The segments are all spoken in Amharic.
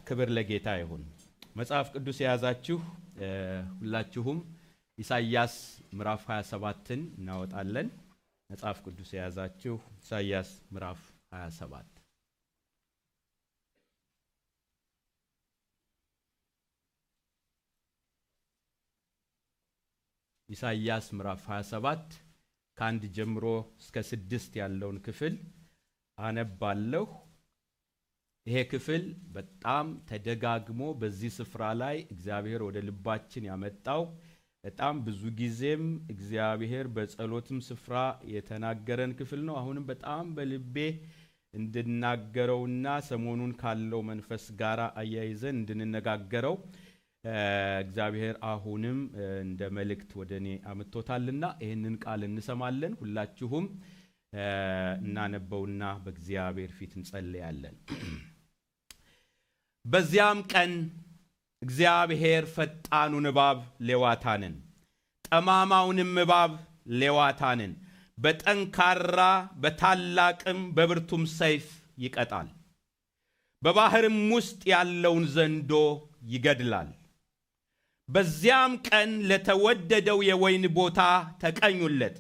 ክብር ለጌታ ይሁን። መጽሐፍ ቅዱስ የያዛችሁ ሁላችሁም ኢሳይያስ ምዕራፍ 27ን እናወጣለን። መጽሐፍ ቅዱስ የያዛችሁ ኢሳይያስ ምዕራፍ 27 ኢሳይያስ ምዕራፍ 27 ከአንድ ጀምሮ እስከ 6 ያለውን ክፍል አነባለሁ። ይሄ ክፍል በጣም ተደጋግሞ በዚህ ስፍራ ላይ እግዚአብሔር ወደ ልባችን ያመጣው በጣም ብዙ ጊዜም እግዚአብሔር በጸሎትም ስፍራ የተናገረን ክፍል ነው። አሁንም በጣም በልቤ እንድናገረውና ሰሞኑን ካለው መንፈስ ጋር አያይዘን እንድንነጋገረው እግዚአብሔር አሁንም እንደ መልእክት ወደኔ አመጥቶታልና ይሄንን ቃል እንሰማለን። ሁላችሁም እናነበውና በእግዚአብሔር ፊት እንጸልያለን። በዚያም ቀን እግዚአብሔር ፈጣኑን እባብ ሌዋታንን ጠማማውንም እባብ ሌዋታንን በጠንካራ በታላቅም በብርቱም ሰይፍ ይቀጣል። በባህርም ውስጥ ያለውን ዘንዶ ይገድላል። በዚያም ቀን ለተወደደው የወይን ቦታ ተቀኙለት።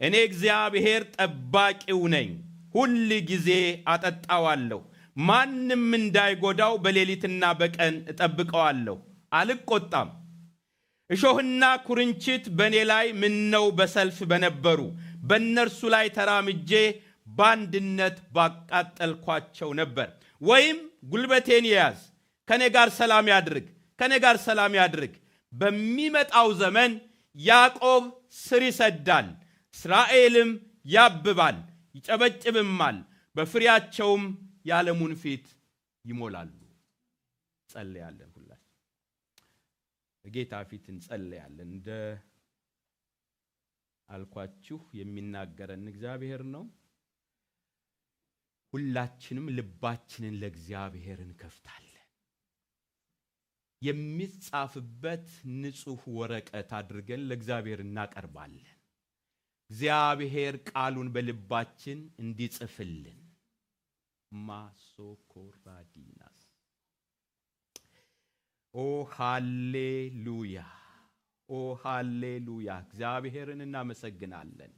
እኔ እግዚአብሔር ጠባቂው ነኝ፣ ሁል ጊዜ አጠጣዋለሁ፣ ማንም እንዳይጎዳው በሌሊትና በቀን እጠብቀዋለሁ፣ አልቆጣም። እሾህና ኩርንችት በእኔ ላይ ምነው በሰልፍ በነበሩ በእነርሱ ላይ ተራምጄ በአንድነት ባቃጠልኳቸው ነበር። ወይም ጉልበቴን ያዝ፣ ከኔ ጋር ሰላም ያድርግ። በሚመጣው ዘመን ያዕቆብ ስር ይሰዳል፣ እስራኤልም ያብባል ይጨበጭብማል፣ በፍሬያቸውም የዓለሙን ፊት ይሞላሉ። ጸልያለን። ሁላችን በጌታ ፊት እንጸልያለን። እንደ አልኳችሁ የሚናገረን እግዚአብሔር ነው። ሁላችንም ልባችንን ለእግዚአብሔር እንከፍታለን። የሚጻፍበት ንጹህ ወረቀት አድርገን ለእግዚአብሔር እናቀርባለን። እግዚአብሔር ቃሉን በልባችን እንዲጽፍልን ማሶኮራዲናስ ኦ ሃሌሉያ። እግዚአብሔርን እናመሰግናለን።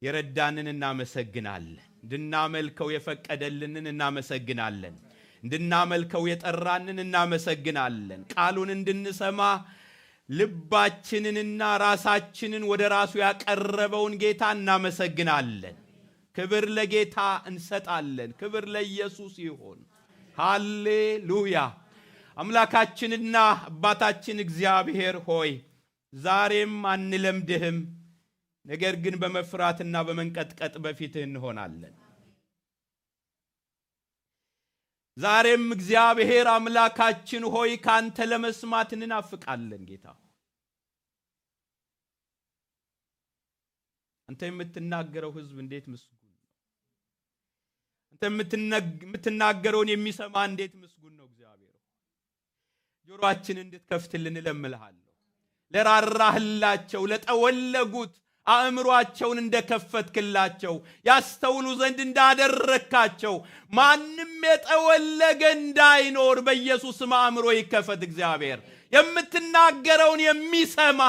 የረዳንን እናመሰግናለን። እንድናመልከው የፈቀደልንን እናመሰግናለን። እንድናመልከው የጠራንን እናመሰግናለን። ቃሉን እንድንሰማ ልባችንንና ራሳችንን ወደ ራሱ ያቀረበውን ጌታ እናመሰግናለን። ክብር ለጌታ እንሰጣለን። ክብር ለኢየሱስ ይሁን። ሃሌሉያ። አምላካችንና አባታችን እግዚአብሔር ሆይ ዛሬም አንለምድህም፣ ነገር ግን በመፍራትና በመንቀጥቀጥ በፊትህ እንሆናለን። ዛሬም እግዚአብሔር አምላካችን ሆይ ካንተ ለመስማት እንናፍቃለን። ጌታ አንተ የምትናገረው ሕዝብ እንዴት ምስጉን ነው! አንተ የምትናገረውን የሚሰማ እንዴት ምስጉን ነው! እግዚአብሔር ጆሮአችንን እንድትከፍትልን እለምንሃለሁ። ለራራህላቸው ለጠወለጉት አእምሮአቸውን እንደከፈትክላቸው ያስተውሉ ዘንድ እንዳደረካቸው ማንም የጠወለገ እንዳይኖር በኢየሱስም አእምሮ ይከፈት። እግዚአብሔር የምትናገረውን የሚሰማ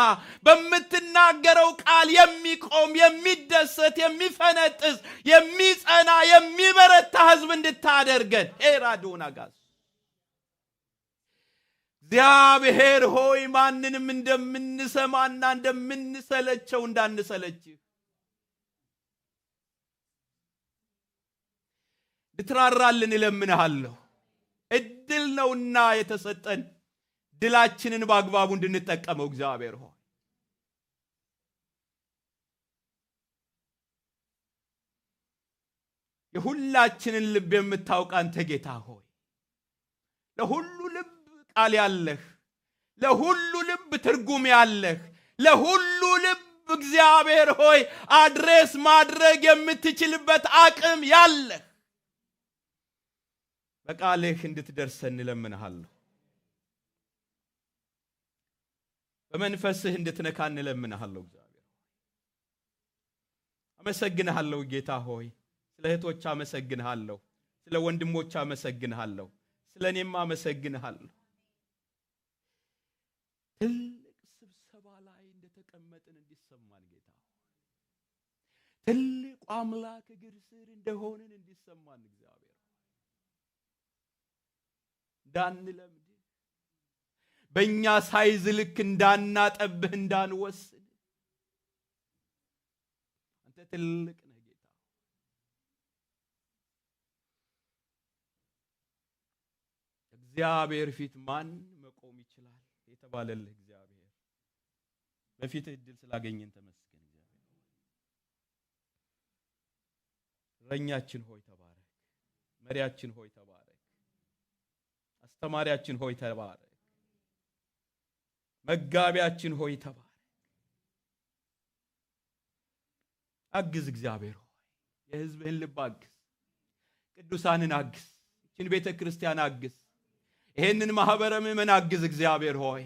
በምትናገረው ቃል የሚቆም የሚደሰት የሚፈነጥዝ የሚጸና የሚበረታ ሕዝብ እንድታደርገን ኤራዶናጋስ እግዚአብሔር ሆይ ማንንም እንደምንሰማና እንደምንሰለቸው እንዳንሰለችህ ልትራራልን እለምንሃለሁ። እድል ነውና የተሰጠን ድላችንን በአግባቡ እንድንጠቀመው እግዚአብሔር ሆይ የሁላችንን ልብ የምታውቅ አንተ ጌታ ሆይ ለሁሉ ልብ ቃል ያለህ፣ ለሁሉ ልብ ትርጉም ያለህ፣ ለሁሉ ልብ እግዚአብሔር ሆይ አድሬስ ማድረግ የምትችልበት አቅም ያለህ በቃልህ እንድትደርሰን እንለምንሃለሁ። በመንፈስህ እንድትነካን እንለምንሃለሁ። እግዚአብሔር አመሰግንሃለሁ። ጌታ ሆይ ስለ እህቶች አመሰግንሃለሁ፣ ስለ ወንድሞች አመሰግንሃለሁ፣ ስለኔም አመሰግንሃለሁ። ትልቅ ስብሰባ ላይ እንደተቀመጥን እንዲሰማን ጌታ፣ ትልቁ አምላክ እግር ስር እንደሆንን እንዲሰማን እግዚአብሔር እንዳንለምድ በእኛ ሳይዝ ልክ እንዳናጠብህ እንዳንወስን አንተ ትልቅ ነህ ጌታ። እግዚአብሔር ፊት ማን መቆም ይችላል የተባለልህ እግዚአብሔር በፊትህ እድል ስላገኘን ተመስገን። እግዚአብሔር እረኛችን ሆይ ተባረክ፣ መሪያችን ሆይ ተባረክ፣ አስተማሪያችን ሆይ ተባረክ፣ መጋቢያችን ሆይ ተባረክ። አግዝ እግዚአብሔር ሆይ፣ የሕዝብህን ልብ አግዝ፣ ቅዱሳንን አግዝ፣ ይህችን ቤተ ክርስቲያን አግዝ፣ ይሄንን ማህበረ ምእመን አግዝ። እግዚአብሔር ሆይ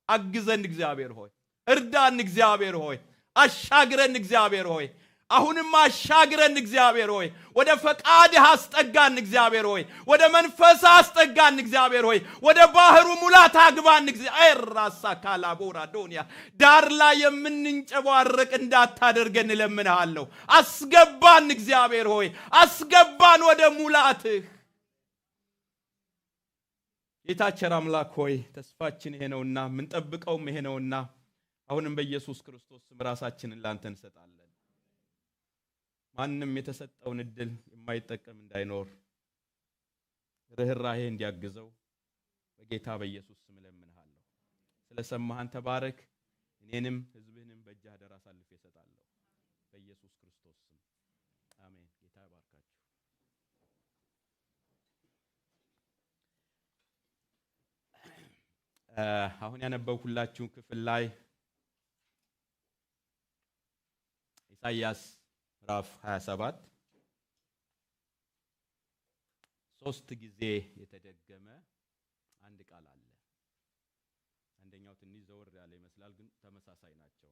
አግዘን፣ እግዚአብሔር ሆይ እርዳን፣ እግዚአብሔር ሆይ አሻግረን፣ እግዚአብሔር ሆይ አሁንም አሻግረን፣ እግዚአብሔር ሆይ ወደ ፈቃድህ አስጠጋን፣ እግዚአብሔር ሆይ ወደ መንፈስ አስጠጋን፣ እግዚአብሔር ሆይ ወደ ባህሩ ሙላት አግባን። እግዚአብሔር ራሳ ካላቦራ ዶንያ ዳር ላይ የምንንጨባረቅ እንዳታደርገን እለምንሃለሁ። አስገባን፣ እግዚአብሔር ሆይ አስገባን ወደ ሙላትህ። ጌታችን አምላክ ሆይ ተስፋችን ይሄ ነውና የምንጠብቀውም ይሄ ነውና አሁንም በኢየሱስ ክርስቶስ ስም ራሳችንን ላንተ እንሰጣለን። ማንም የተሰጠውን እድል የማይጠቀም እንዳይኖር ርህራሄ እንዲያግዘው በጌታ በኢየሱስ ስም እለምንሃለሁ። ስለሰማህን ተባረክ። እኔንም ሕዝብህንም በእጅህ አደራ አሳልፌ እሰጣለሁ በኢየሱስ ክርስቶስ ስም አሜን። ጌታ ይባርካችሁ። አሁን ያነበብኩላችሁ ክፍል ላይ ኢሳይያስ ምዕራፍ 27 3 ጊዜ የተደገመ አንድ ቃል አለ። አንደኛው ትንሽ ዘወር ያለ ይመስላል፣ ግን ተመሳሳይ ናቸው።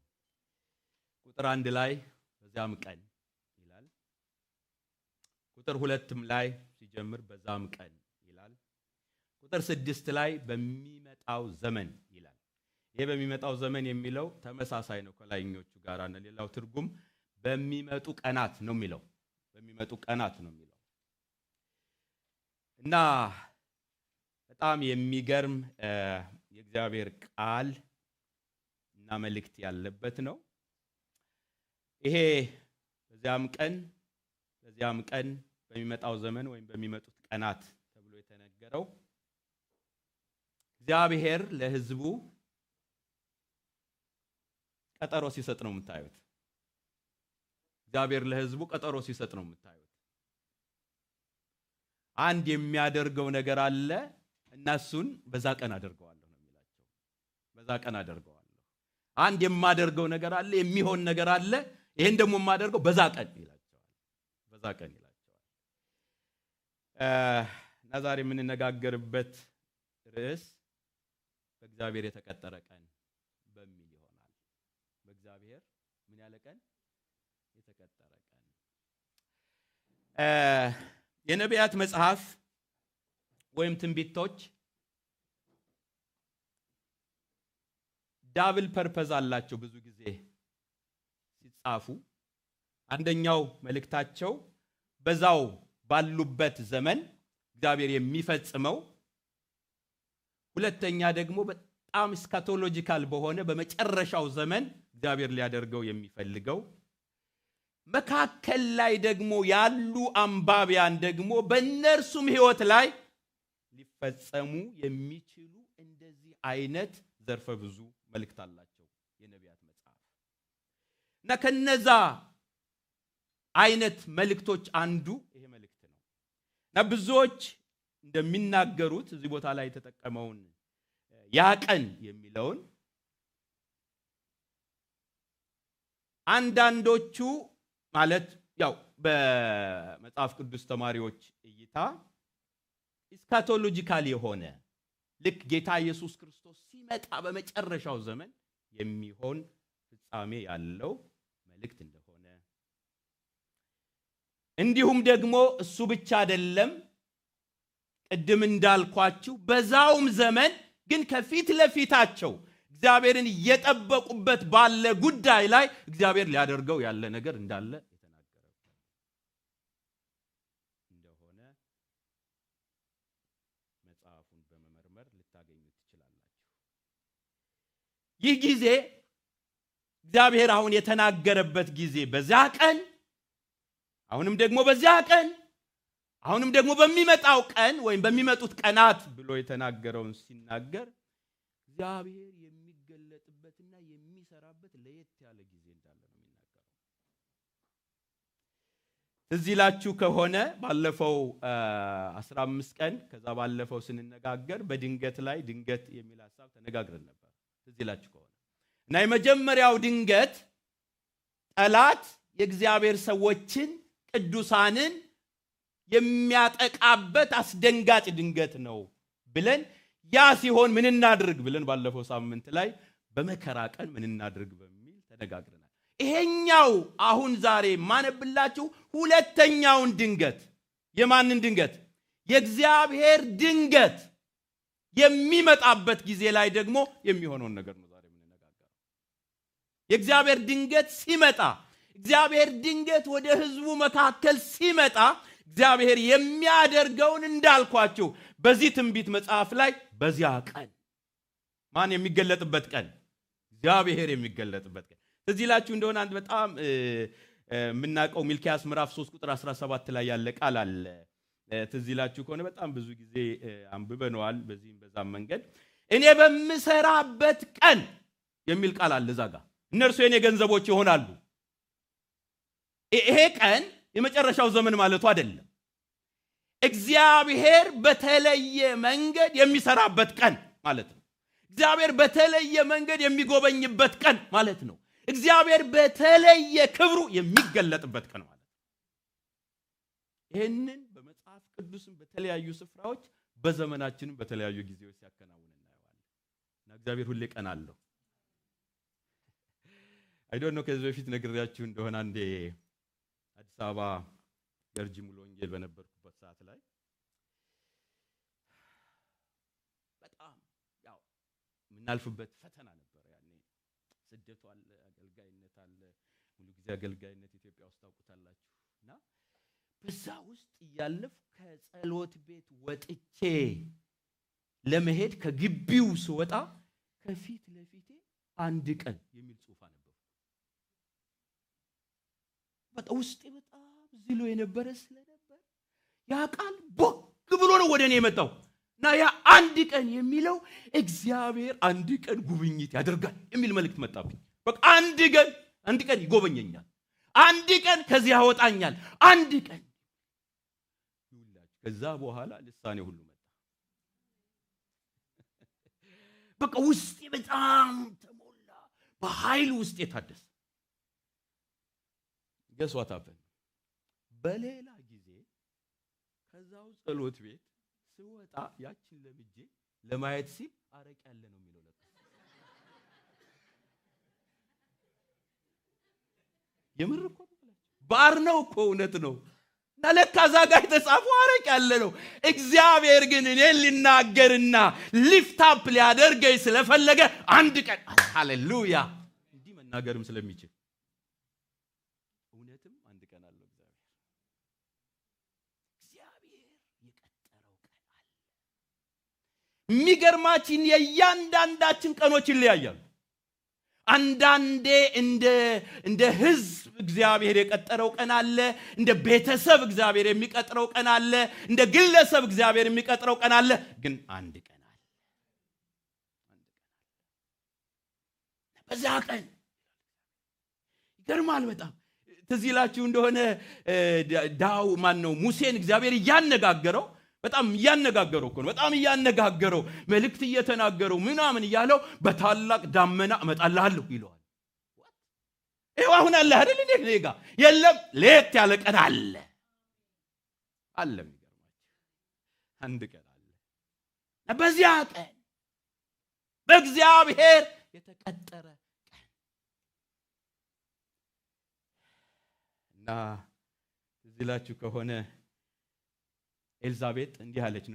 ቁጥር 1 ላይ በዛም ቀን ይላል። ቁጥር 2 ላይ ሲጀምር በዛም ቀን ይላል። ቁጥር 6 ላይ በሚመጣው ዘመን ይላል። ይሄ በሚመጣው ዘመን የሚለው ተመሳሳይ ነው ከላይኞቹ ጋር። ሌላው ትርጉም በሚመጡ ቀናት ነው የሚለው፣ በሚመጡ ቀናት ነው የሚለው እና በጣም የሚገርም የእግዚአብሔር ቃል እና መልእክት ያለበት ነው። ይሄ በዚያም ቀን በሚመጣው ዘመን ወይም በሚመጡት ቀናት ተብሎ የተነገረው እግዚአብሔር ለሕዝቡ ቀጠሮ ሲሰጥ ነው የምታዩት። እግዚአብሔር ለሕዝቡ ቀጠሮ ሲሰጥ ነው የምታዩት። አንድ የሚያደርገው ነገር አለ እና እሱን በዛ ቀን አደርገዋለሁ ነው የሚላቸው። በዛ ቀን አደርገዋለሁ። አንድ የማደርገው ነገር አለ፣ የሚሆን ነገር አለ፣ ይሄን ደግሞ የማደርገው በዛ ቀን ይላቸዋል። በዛ ቀን ይላቸዋል። እና ዛሬ የምንነጋገርበት ርዕስ በእግዚአብሔር የተቀጠረ ቀን በሚል ይሆናል። በእግዚአብሔር ምን ያለ ቀን? የተቀጠረ ቀን። የነቢያት መጽሐፍ ወይም ትንቢቶች ዳብል ፐርፐዝ አላቸው። ብዙ ጊዜ ሲጻፉ አንደኛው መልእክታቸው በዛው ባሉበት ዘመን እግዚአብሔር የሚፈጽመው፣ ሁለተኛ ደግሞ በጣም ስካቶሎጂካል በሆነ በመጨረሻው ዘመን እግዚአብሔር ሊያደርገው የሚፈልገው፣ መካከል ላይ ደግሞ ያሉ አንባቢያን ደግሞ በእነርሱም ሕይወት ላይ ሊፈጸሙ የሚችሉ እንደዚህ አይነት ዘርፈ ብዙ መልእክት አላቸው የነቢያት መጽሐፍ። እና ከነዛ አይነት መልእክቶች አንዱ ይሄ መልእክት ነው። እና ብዙዎች እንደሚናገሩት እዚህ ቦታ ላይ የተጠቀመውን ያ ቀን የሚለውን አንዳንዶቹ ማለት ያው በመጽሐፍ ቅዱስ ተማሪዎች እይታ ስካቶሎጂካል የሆነ ልክ ጌታ ኢየሱስ ክርስቶስ ሲመጣ በመጨረሻው ዘመን የሚሆን ፍጻሜ ያለው መልእክት እንደሆነ፣ እንዲሁም ደግሞ እሱ ብቻ አይደለም ቅድም እንዳልኳችሁ በዛውም ዘመን ግን ከፊት ለፊታቸው እግዚአብሔርን እየጠበቁበት ባለ ጉዳይ ላይ እግዚአብሔር ሊያደርገው ያለ ነገር እንዳለ የተናገረው እንደሆነ መጽሐፉን በመመርመር ልታገኙ ትችላላችሁ። ይህ ጊዜ እግዚአብሔር አሁን የተናገረበት ጊዜ በዚያ ቀን፣ አሁንም ደግሞ በዚያ ቀን፣ አሁንም ደግሞ በሚመጣው ቀን ወይም በሚመጡት ቀናት ብሎ የተናገረውን ሲናገር እግዚአብሔር የሚገለጥበትና የሚሰራበት ለየት ያለ ጊዜ እንዳለ ነው የሚናገረው። እዚህ ላችሁ ከሆነ ባለፈው 15 ቀን ከዛ ባለፈው ስንነጋገር በድንገት ላይ ድንገት የሚል ሐሳብ ተነጋግረን ነበር። እዚህ ላችሁ ከሆነ እና የመጀመሪያው ድንገት ጠላት የእግዚአብሔር ሰዎችን ቅዱሳንን የሚያጠቃበት አስደንጋጭ ድንገት ነው ብለን ያ ሲሆን ምን እናድርግ ብለን ባለፈው ሳምንት ላይ በመከራ ቀን ምን እናድርግ በሚል ተነጋግረናል። ይሄኛው አሁን ዛሬ ማነብላችሁ ሁለተኛውን ድንገት፣ የማንን ድንገት? የእግዚአብሔር ድንገት የሚመጣበት ጊዜ ላይ ደግሞ የሚሆነውን ነገር ነው ዛሬ የምንነጋገረው። የእግዚአብሔር ድንገት ሲመጣ፣ እግዚአብሔር ድንገት ወደ ህዝቡ መካከል ሲመጣ እግዚአብሔር የሚያደርገውን እንዳልኳችሁ በዚህ ትንቢት መጽሐፍ ላይ በዚያ ቀን ማን የሚገለጥበት ቀን? እግዚአብሔር የሚገለጥበት ቀን። እዚህ ላችሁ እንደሆነ አንድ በጣም የምናውቀው ሚልክያስ ምዕራፍ 3 ቁጥር 17 ላይ ያለ ቃል አለ። ትዝ ይላችሁ ከሆነ በጣም ብዙ ጊዜ አንብበነዋል በዚህም በዛም መንገድ። እኔ በምሰራበት ቀን የሚል ቃል አለ እዛ ጋር። እነርሱ የኔ ገንዘቦች ይሆናሉ። ይሄ ቀን የመጨረሻው ዘመን ማለቱ አይደለም። እግዚአብሔር በተለየ መንገድ የሚሰራበት ቀን ማለት ነው። እግዚአብሔር በተለየ መንገድ የሚጎበኝበት ቀን ማለት ነው። እግዚአብሔር በተለየ ክብሩ የሚገለጥበት ቀን ማለት ነው። ይሄንን በመጽሐፍ ቅዱስም በተለያዩ ስፍራዎች በዘመናችንም በተለያዩ ጊዜዎች ሲያከናውን እናየዋለን። እና እግዚአብሔር ሁሌ ቀን አለው። አይ ዶንት ኖ ከዚህ በፊት ነግሬያችሁ እንደሆነ አንዴ አዲስ አበባ ገርጂ ሙሉ ወንጌል በነበርኩበት ሰዓት ላይ በጣም ያው ምናልፍበት ፈተና ነበር። ያኔ ስደቱ አለ፣ አገልጋይነት አለ፣ ሙሉ ጊዜ አገልጋይነት ኢትዮጵያ ውስጥ ታውቁታላችሁና በዛ ውስጥ ያለፍ ከጸሎት ቤት ወጥቼ ለመሄድ ከግቢው ስወጣ ከፊት ለፊቴ አንድ ቀን የሚል ጽሑፍ አነበብኩ። በጣም ውስጤ በጣም ዝሎ የነበረ ስለነበር ያ ቃል ቦግ ብሎ ነው ወደ እኔ የመጣው እና ያ አንድ ቀን የሚለው እግዚአብሔር አንድ ቀን ጉብኝት ያደርጋል የሚል መልእክት መጣብኝ። በቃ አንድ ቀን ይጎበኘኛል፣ አንድ ቀን ከዚህ ያወጣኛል፣ አንድ ቀን ይውላችሁ። ከዛ በኋላ ልሳኔ ሁሉ መጣ። በቃ ውስጤ በጣም ተሞላ፣ በኃይል ውስጤ ታደሰ። ገስዋታፈን በሌላ ጊዜ ከዛው ጸሎት ቤት ስወጣ ያችን ለምጄ ለማየት ሲል አረቅ ያለ ነው የሚለው ለካ የምር እኮ ባር ነው እኮ እውነት ነው። እና ለካ እዛ ጋር የተጻፈው አረቅ ያለ ነው። እግዚአብሔር ግን እኔን ሊናገርና ሊፍት አፕ ሊያደርገኝ ስለፈለገ አንድ ቀን ሃሌሉያ እንዲህ መናገርም ስለሚችል እውነትም አንድ ቀን አለው እግዚአብሔር የቀጠረው ቀን አለ። የሚገርማችን የእያንዳንዳችን ቀኖች ይለያያሉ። አንዳንዴ እንደ ህዝብ እግዚአብሔር የቀጠረው ቀን አለ፣ እንደ ቤተሰብ እግዚአብሔር የሚቀጥረው ቀን አለ፣ እንደ ግለሰብ እግዚአብሔር የሚቀጥረው ቀን አለ። ግን አንድ ቀን አለ። በዛ ቀን ይገርማል በጣም። ትዝ ይላችሁ እንደሆነ ሙሴን እግዚአብሔር እያነጋገረው በጣም እያነጋገረው እኮ ነው። በጣም እያነጋገረው መልእክት እየተናገረው ምናምን እያለው በታላቅ ዳመና እመጣልሃለሁ ይለዋል። ይሄው አሁን አለ አይደል እንዴ? ነጋ የለም ለየት ያለ ቀን አለ አለ። የሚገርማችሁ አንድ ቀን አለ። በዚያ ቀን በእግዚአብሔር የተቀጠረ ቀን እና ትዝ ይላችሁ ከሆነ ኤልዛቤጥ እንዲህ አለች።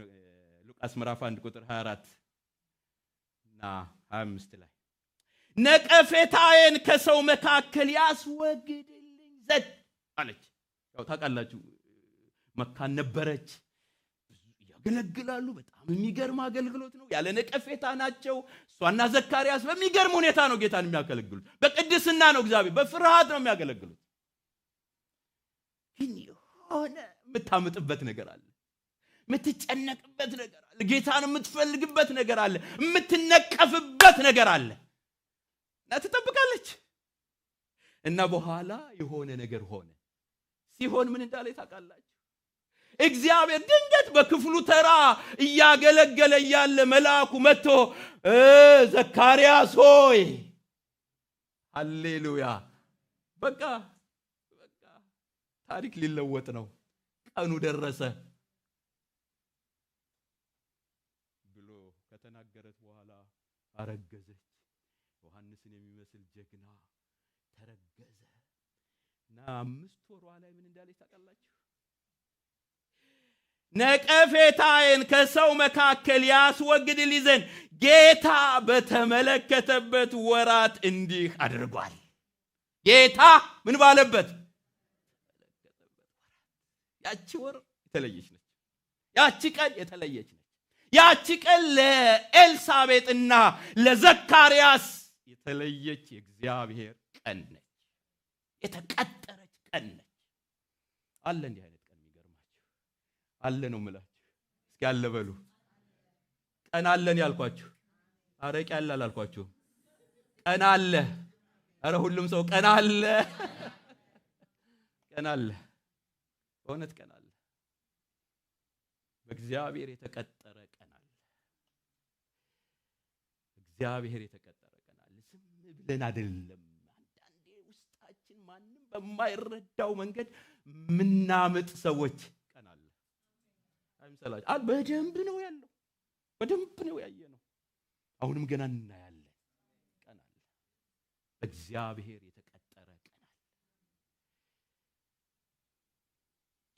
ሉቃስ ምዕራፍ 1 ቁጥር 24 እና 25 ላይ ነቀፌታዬን ከሰው መካከል ያስወግድልኝ ዘንድ አለች። ያው ታውቃላችሁ መካን ነበረች፣ ያገለግላሉ። በጣም የሚገርም አገልግሎት ነው። ያለ ነቀፌታ ናቸው። እሷና ዘካርያስ በሚገርም ሁኔታ ነው ጌታን የሚያገለግሉት። በቅድስና ነው፣ እግዚአብሔር በፍርሃት ነው የሚያገለግሉት። ግን የሆነ የምታምጥበት ነገር አለ፣ የምትጨነቅበት ነገር አለ፣ ጌታን የምትፈልግበት ነገር አለ፣ የምትነቀፍበት ነገር አለ። እና ትጠብቃለች። እና በኋላ የሆነ ነገር ሆነ። ሲሆን ምን እንዳለ ታውቃላችሁ? እግዚአብሔር ድንገት በክፍሉ ተራ እያገለገለ ያለ መልአኩ መጥቶ ዘካርያስ ሆይ፣ ሃሌሉያ፣ በቃ ታሪክ ሊለወጥ ነው፣ ቀኑ ደረሰ ብሎ ከተናገረት በኋላ አረገዘች። ዮሐንስን የሚመስል ጀግና ተረገዘ። እና 5 ወሯ ላይ ምን እንዳለች ታውቃላችሁ? ነቀፌታዬን ከሰው መካከል ያስወግድልኝ ዘንድ ጌታ በተመለከተበት ወራት እንዲህ አድርጓል። ጌታ ምን ባለበት? ያቺ ወር የተለየች ነች። ያቺ ቀን የተለየች ነች። ያቺ ቀን ለኤልሳቤጥና ለዘካርያስ የተለየች የእግዚአብሔር ቀን ነች። የተቀጠረች ቀን ነች። አለ እንዲህ አይነት ቀን የሚገርማችሁ አለ ነው የምላችሁ። እስኪ አለ በሉ። ቀን አለን ያልኳችሁ፣ አረቄ አለ አላልኳችሁ? ቀን አለ። አረ ሁሉም ሰው ቀን አለ። ቀን አለ፣ በእውነት ቀን አለ። በእግዚአብሔር የተቀጠረ ቀን አለ። እግዚአብሔር የተቀጠረ ቀን አለ። ዝም ብለን አይደለም። አንዳንዴ ውስጣችን ማንም በማይረዳው መንገድ ምናምጥ ሰዎች ቀን አለ። አይምሰላችሁ። በደንብ ነው ያለው፣ በደንብ ነው ያየነው። አሁንም ገና እናያለን። ቀን አለ። በእግዚአብሔር የተቀጠረ ቀን አለ።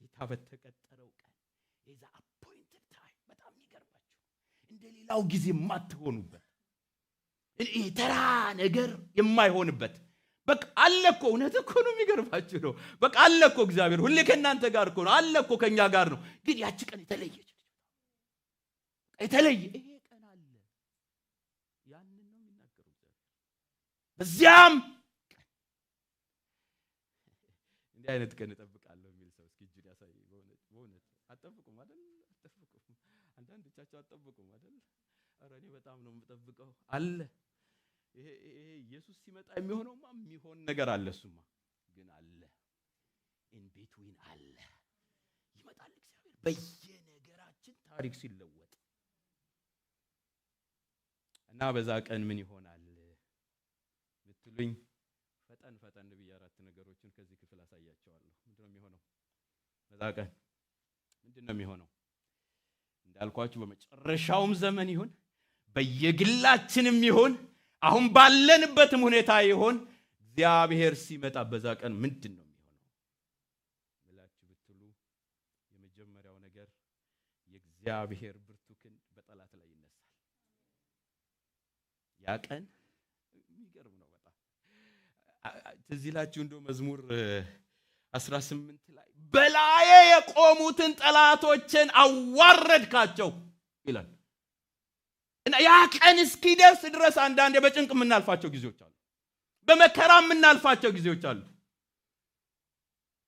ጌታ በተቀጠረው ቀን የዛ አፖይንትድ ታይም በጣም የሚገርማችሁ እንደ ሌላው ጊዜ የማትሆኑበት ተራ ነገር የማይሆንበት በቃ አለ እኮ። እውነት እኮ ነው፣ የሚገርማችሁ ነው። በቃ አለ እኮ እግዚአብሔር ሁሌ ከእናንተ ጋር እኮ ነው፣ አለ እኮ ከኛ ጋር ነው። ግን ያቺ ቀን የተለየች የተለየ ይሄ ቀን አለ። ያንን ነው የሚናገረው እግዚአብሔር። በዚያም ቀን እንዲህ አይነት ቀን እጠብቃለሁ የሚል ሰው እስኪ እጁን ያሳይ። በእውነት አትጠብቁም አይደል? አትጠብቁም። አንዳንዶቻችሁ አትጠብቁም አይደል? ኧረ እኔ በጣም ነው የምጠብቀው አለ። ይሄ ኢየሱስ ሲመጣ የሚሆነውማ የሚሆን ነገር አለ። እሱማ ግን አለ፣ ኢን ቢትዊን አለ። ይመጣል እግዚአብሔር በየነገራችን ታሪክ ሲለወጥ እና በዛ ቀን ምን ይሆናል ብትሉኝ ፈጠን ብዬ 4 ነገሮችን ከዚህ ክፍል አሳያቸዋለሁ። ምንድነው የሚሆነው በዛ ቀን? ምንድነው የሚሆነው? እንዳልኳችሁ በመጨረሻውም ዘመን ይሁን በየግላችንም ይሁን አሁን ባለንበትም ሁኔታ ይሁን እግዚአብሔር ሲመጣ በዛ ቀን ምንድነው የሚሆነው ብላችሁ ብትሉ የመጀመሪያው ነገር የእግዚአብሔር ብርቱ ክንድ በጠላት ላይ ይነሳል። ያ ቀን የሚገርም ነው በጣም። ትዝ ይላችሁ እንደው መዝሙር 18 ላይ በላዬ የቆሙትን ጠላቶችን አዋረድካቸው ይላል። እና ያ ቀን እስኪደርስ ድረስ አንዳንዴ በጭንቅ የምናልፋቸው ጊዜዎች አሉ፣ በመከራ የምናልፋቸው ጊዜዎች አሉ፣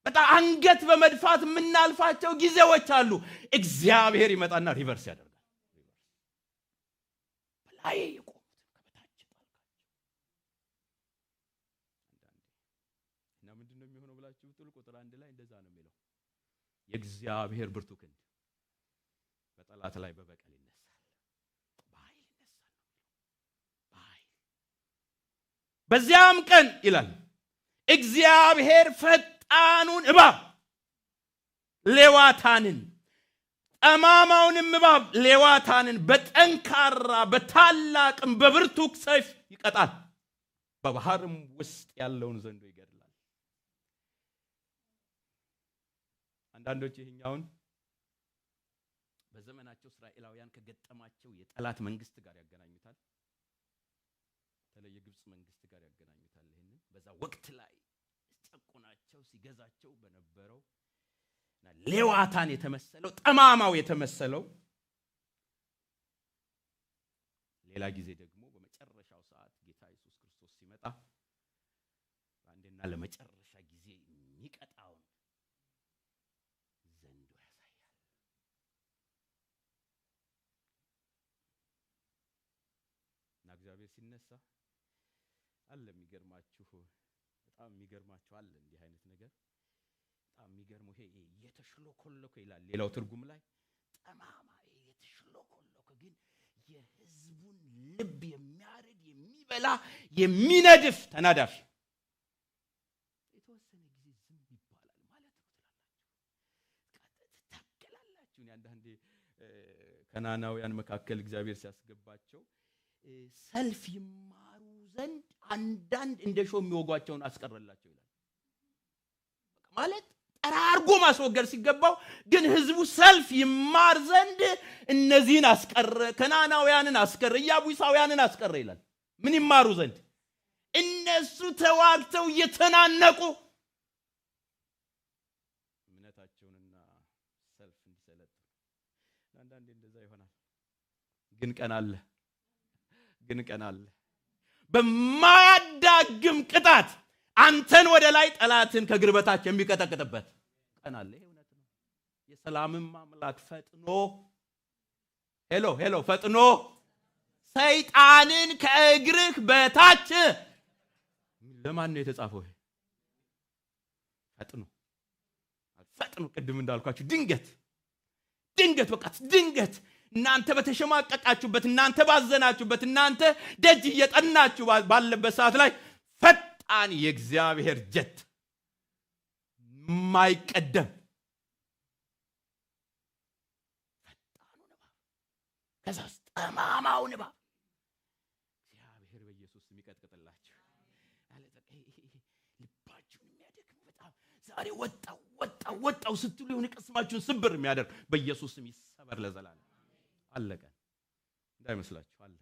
በጣም አንገት በመድፋት የምናልፋቸው ጊዜዎች አሉ። እግዚአብሔር ይመጣና ሪቨርስ ያደርጋል። በላዬ የቆሙትን ከበታች ጣልካቸው። እና ምንድነው የሚሆነው ብላችሁ ብትሉ ቁጥር 1 ላይ እንደዛ ነው የሚለው፣ የእግዚአብሔር ብርቱ ክንድ በጠላት ላይ በበቀል ይነሳል። በዚያም ቀን ይላል እግዚአብሔር ፈጣኑን እባብ ሌዋታንን፣ ጠማማውንም እባብ ሌዋታንን በጠንካራ በታላቅም በብርቱ ሰይፍ ይቀጣል፣ በባህርም ውስጥ ያለውን ዘንዶ ይገድላል። አንዳንዶች ይሄኛውን በዘመናቸው እስራኤላውያን ከገጠማቸው የጠላት መንግስት ጋር ያገናኙታል። በተለይ የግብጽ መንግስት ጋር ያገናኙታል። ይሄንን በዛ ወቅት ላይ ጨቁናቸው ሲገዛቸው በነበረው ሌዋታን የተመሰለው ጠማማው የተመሰለው ሌላ ጊዜ ደግሞ በመጨረሻው ሰዓት ጌታ ኢየሱስ ክርስቶስ ሲመጣ አንዴና ለመጨረሻ ጊዜ የሚቀጣውን ዘንዶ ያሳያል። እና እግዚአብሔር ሲነሳ አለ የሚገርማችሁ በጣም የሚገርማችሁ አለ እንዲህ አይነት ነገር በጣም የሚገርመው ይሄ የተሽሎኮለኮ ይላል ሌላው ትርጉም ላይ ጠማማ የተሽሎኮለኮ ግን የህዝቡን ልብ የሚያርድ የሚበላ የሚነድፍ ተናዳፊ የተወሰነ ጊዜ ዝም ይባላል ማለት ነው ትላላችሁ። አንዳንዴ ከናናውያን መካከል እግዚአብሔር ሲያስገባቸው ሰልፍ ይማሩ ዘንድ አንዳንድ እንደሾ የሚወጓቸውን አስቀረላቸው ይላል። ማለት ጠራርጎ ማስወገድ ሲገባው ግን ህዝቡ ሰልፍ ይማር ዘንድ እነዚህን አስቀረ፣ ከናናውያንን አስቀረ፣ ኢያቡሳውያንን አስቀረ ይላል። ምን ይማሩ ዘንድ? እነሱ ተዋግተው እየተናነቁ እምነታቸውንና ሰልፍ እንዲሰለጥኑ። አንዳንዴ እንደዛ ይሆናል። ግን ቀን አለ በማያዳግም ቅጣት አንተን ወደ ላይ ጠላትን ከግርበታች የሚቀጠቅጥበት ቀን አለ። ይሄ እውነት ነው። የሰላምም አምላክ ፈጥኖ ፈጥኖ ሰይጣንን ከእግርህ በታች ለማን ነው የተጻፈው? ይሄ ፈጥኖ ቅድም እንዳልኳችሁ ድንገት እናንተ በተሸማቀቃችሁበት፣ እናንተ ባዘናችሁበት፣ እናንተ ደጅ እየጠናችሁ ባለበት ሰዓት ላይ ፈጣን የእግዚአብሔር ጀት ማይቀደም ፈጣኑ ንባብ ከዛስ ጠማማው ንባብ እግዚአብሔር በኢየሱስ የሚቀጥቅጥላችሁ ልባችሁን የሚያደክም በጣም ዛሬ ወጣው ስትሉ የሆነ ቅስማችሁን ስብር የሚያደርግ በኢየሱስ ይሰበር ለዘላለም። አለቀ እንዳይመስላችሁ አለ።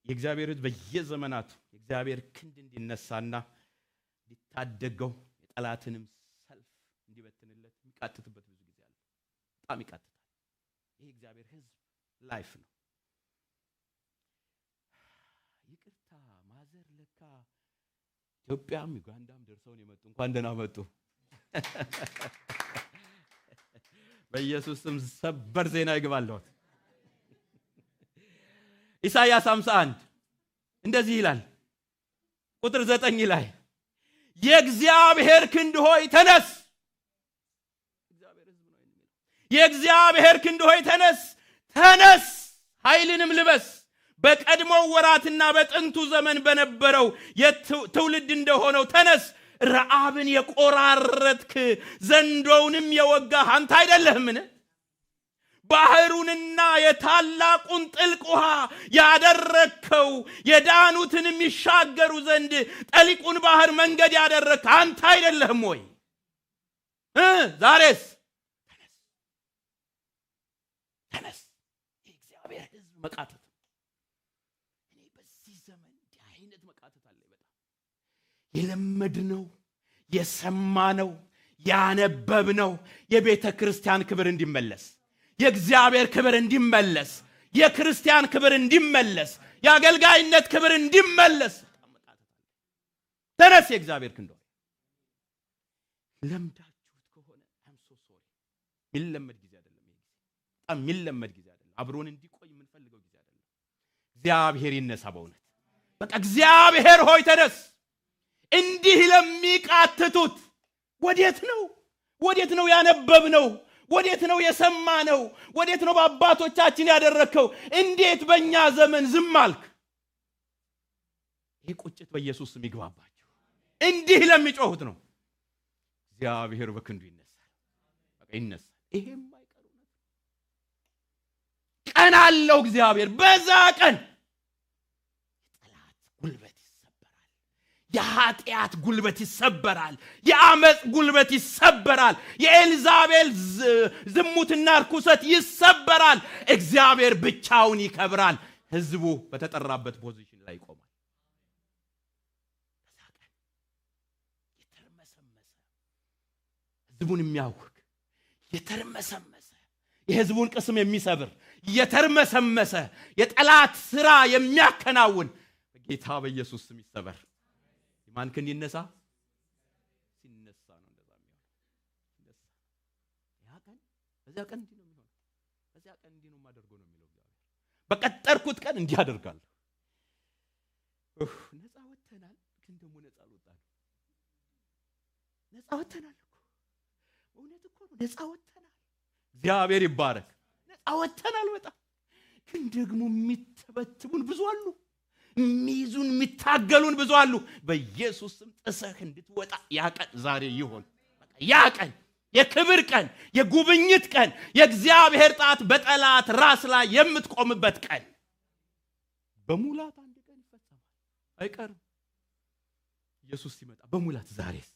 የእግዚአብሔር ሕዝብ በየዘመናቱ የእግዚአብሔር ክንድ እንዲነሳና ሊታደገው የጠላትንም ሰልፍ እንዲበትንለት የሚቃትትበት ብዙ ጊዜ አለ። በጣም ይቃትታል። ይሄ እግዚአብሔር ሕዝብ ላይፍ ነው። ይቅርታ ማዘር ለካ ኢትዮጵያም ዩጋንዳም ደርሰውን የመጡ እንኳን ደህና መጡ። በኢየሱስ ስም ሰበር ዜና ይግባልዎት። ኢሳይያስ 51 እንደዚህ ይላል ቁጥር 9 ላይ የእግዚአብሔር ክንድ ሆይ ተነስ። የእግዚአብሔር ክንድ ሆይ ተነስ፣ ኃይልንም ልበስ። በቀድሞው ወራትና በጥንቱ ዘመን በነበረው ትውልድ እንደሆነው ተነስ። ረዓብን የቆራረጥክ ዘንዶውንም የወጋህ አንተ አይደለህምን? ባህሩንና የታላቁን ጥልቅ ውሃ ያደረከው የዳኑትንም ይሻገሩ ዘንድ ጠሊቁን ባህር መንገድ ያደረክ አንተ አይደለህም ወይ? ዛሬስ ተነስ። የእግዚአብሔር ሕዝብ መቃተት እኔ በዚህ ዘመን እንዲህ አይነት መቃተት አለ። በጣም የለመድነው የሰማነው ያነበብነው የቤተ ክርስቲያን ክብር እንዲመለስ፣ የእግዚአብሔር ክብር እንዲመለስ፣ የክርስቲያን ክብር እንዲመለስ፣ የአገልጋይነት ክብር እንዲመለስ ተነስ። የእግዚአብሔር ክንድ ለምዳችሁት ከሆነ I'm so sorry። የሚለመድ ጊዜ አይደለም። ይሄ በጣም የሚለመድ ጊዜ አይደለም። አብሮን እንዲቆይ የምንፈልገው ጊዜ አይደለም። እግዚአብሔር ይነሳ በእውነት በቃ እግዚአብሔር ሆይ ተነስ። እንዲህ ለሚቃትቱት ወዴት ነው ያነበብነው? ወዴት ነው የሰማነው? ወዴት ነው በአባቶቻችን ያደረከው? እንዴት በእኛ ዘመን ዝም አልክ? ይህ ቁጭት በኢየሱስ ስም ይግባባችሁ። እንዲህ ለሚጮሁት ነው እግዚአብሔር በክንዱ ይነሳል። በቃ ይነሳል። ይሄም አይቀር ነው። ቀን አለው እግዚአብሔር። በዛ ቀን የጠላት ጉልበት ይሰበራል፣ የኃጢአት ጉልበት ይሰበራል። የአመጽ ጉልበት ይሰበራል። የኤልዛቤል ዝሙትና ርኩሰት ይሰበራል። እግዚአብሔር ብቻውን ይከብራል። ሕዝቡ በተጠራበት ፖዚሽን ላይ ይቆማል። ሕዝቡን የሚያውክ የተርመሰመሰ የሕዝቡን ቅስም የሚሰብር የተርመሰመሰ የጠላት ሥራ የሚያከናውን በጌታ በኢየሱስ ስም ይሰበር። ማን ከን ይነሳ? ሲነሳ ነው እንደዛ የሚሆነው። ሲነሳ በዚያ ቀን እንዲህ ነው የሚሆነው። በዚያ ቀን እንዲህ ነው የማደርገው ነው የሚለው እግዚአብሔር። በቀጠርኩት ቀን እንዲህ አደርጋለሁ። ነፃ ወጥተናል፣ ግን ደግሞ ነፃ አልወጣንም። ነፃ ወጥተናል እኮ እውነት እኮ ነው። ነፃ ወጥተናል። እግዚአብሔር ይባረክ። ነፃ ወጥተናል በጣም። ግን ደግሞ የሚተበትቡን ብዙ አሉ። የሚይዙን የሚታገሉን ብዙ አሉ። በኢየሱስ ስም ጥሰህ እንድትወጣ ያ ቀን ዛሬ ይሆን። ያ ቀን የክብር ቀን፣ የጉብኝት ቀን፣ የእግዚአብሔር ጣት በጠላት ራስ ላይ የምትቆምበት ቀን በሙላት አንድ ቀን ይፈጸማል። አይቀርም። ኢየሱስ ሲመጣ በሙላት ዛሬስ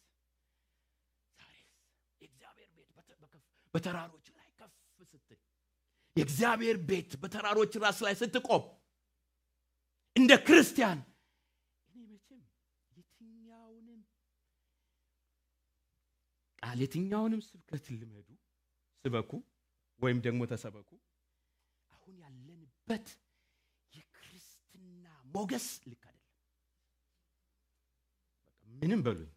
የእግዚአብሔር ቤት በተራሮች ላይ ከፍ ስትል፣ የእግዚአብሔር ቤት በተራሮች ራስ ላይ ስትቆም እንደ ክርስቲያን እኔ መቼም የትኛውንም ስብከት ልመዱ ስበኩ ወይም ደግሞ ተሰበኩ፣ አሁን ያለንበት የክርስትና ሞገስ ልክ አይደለም። ምንም በሉኝ፣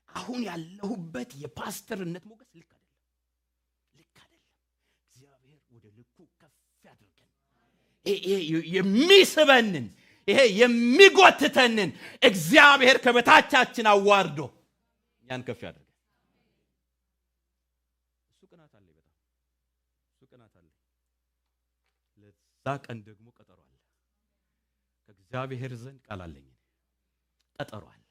አሁን ያለሁበት የፓስተርነት ሞገስ ልክ አይደለም። እግዚአብሔር ወደ ልኩ ከፍ ያድርገን። የሚስበንን ይሄ የሚጎትተንን እግዚአብሔር ከበታቻችን አዋርዶ ያን ከፍ ያደርጋል። እሱ ቅናት አለ፣ በጣም እሱ ቅናት አለ። ለዛ ቀን ደግሞ ቀጠሮ አለ። ከእግዚአብሔር ዘንድ ቃል አለኝ። ቀጠሮ አለ።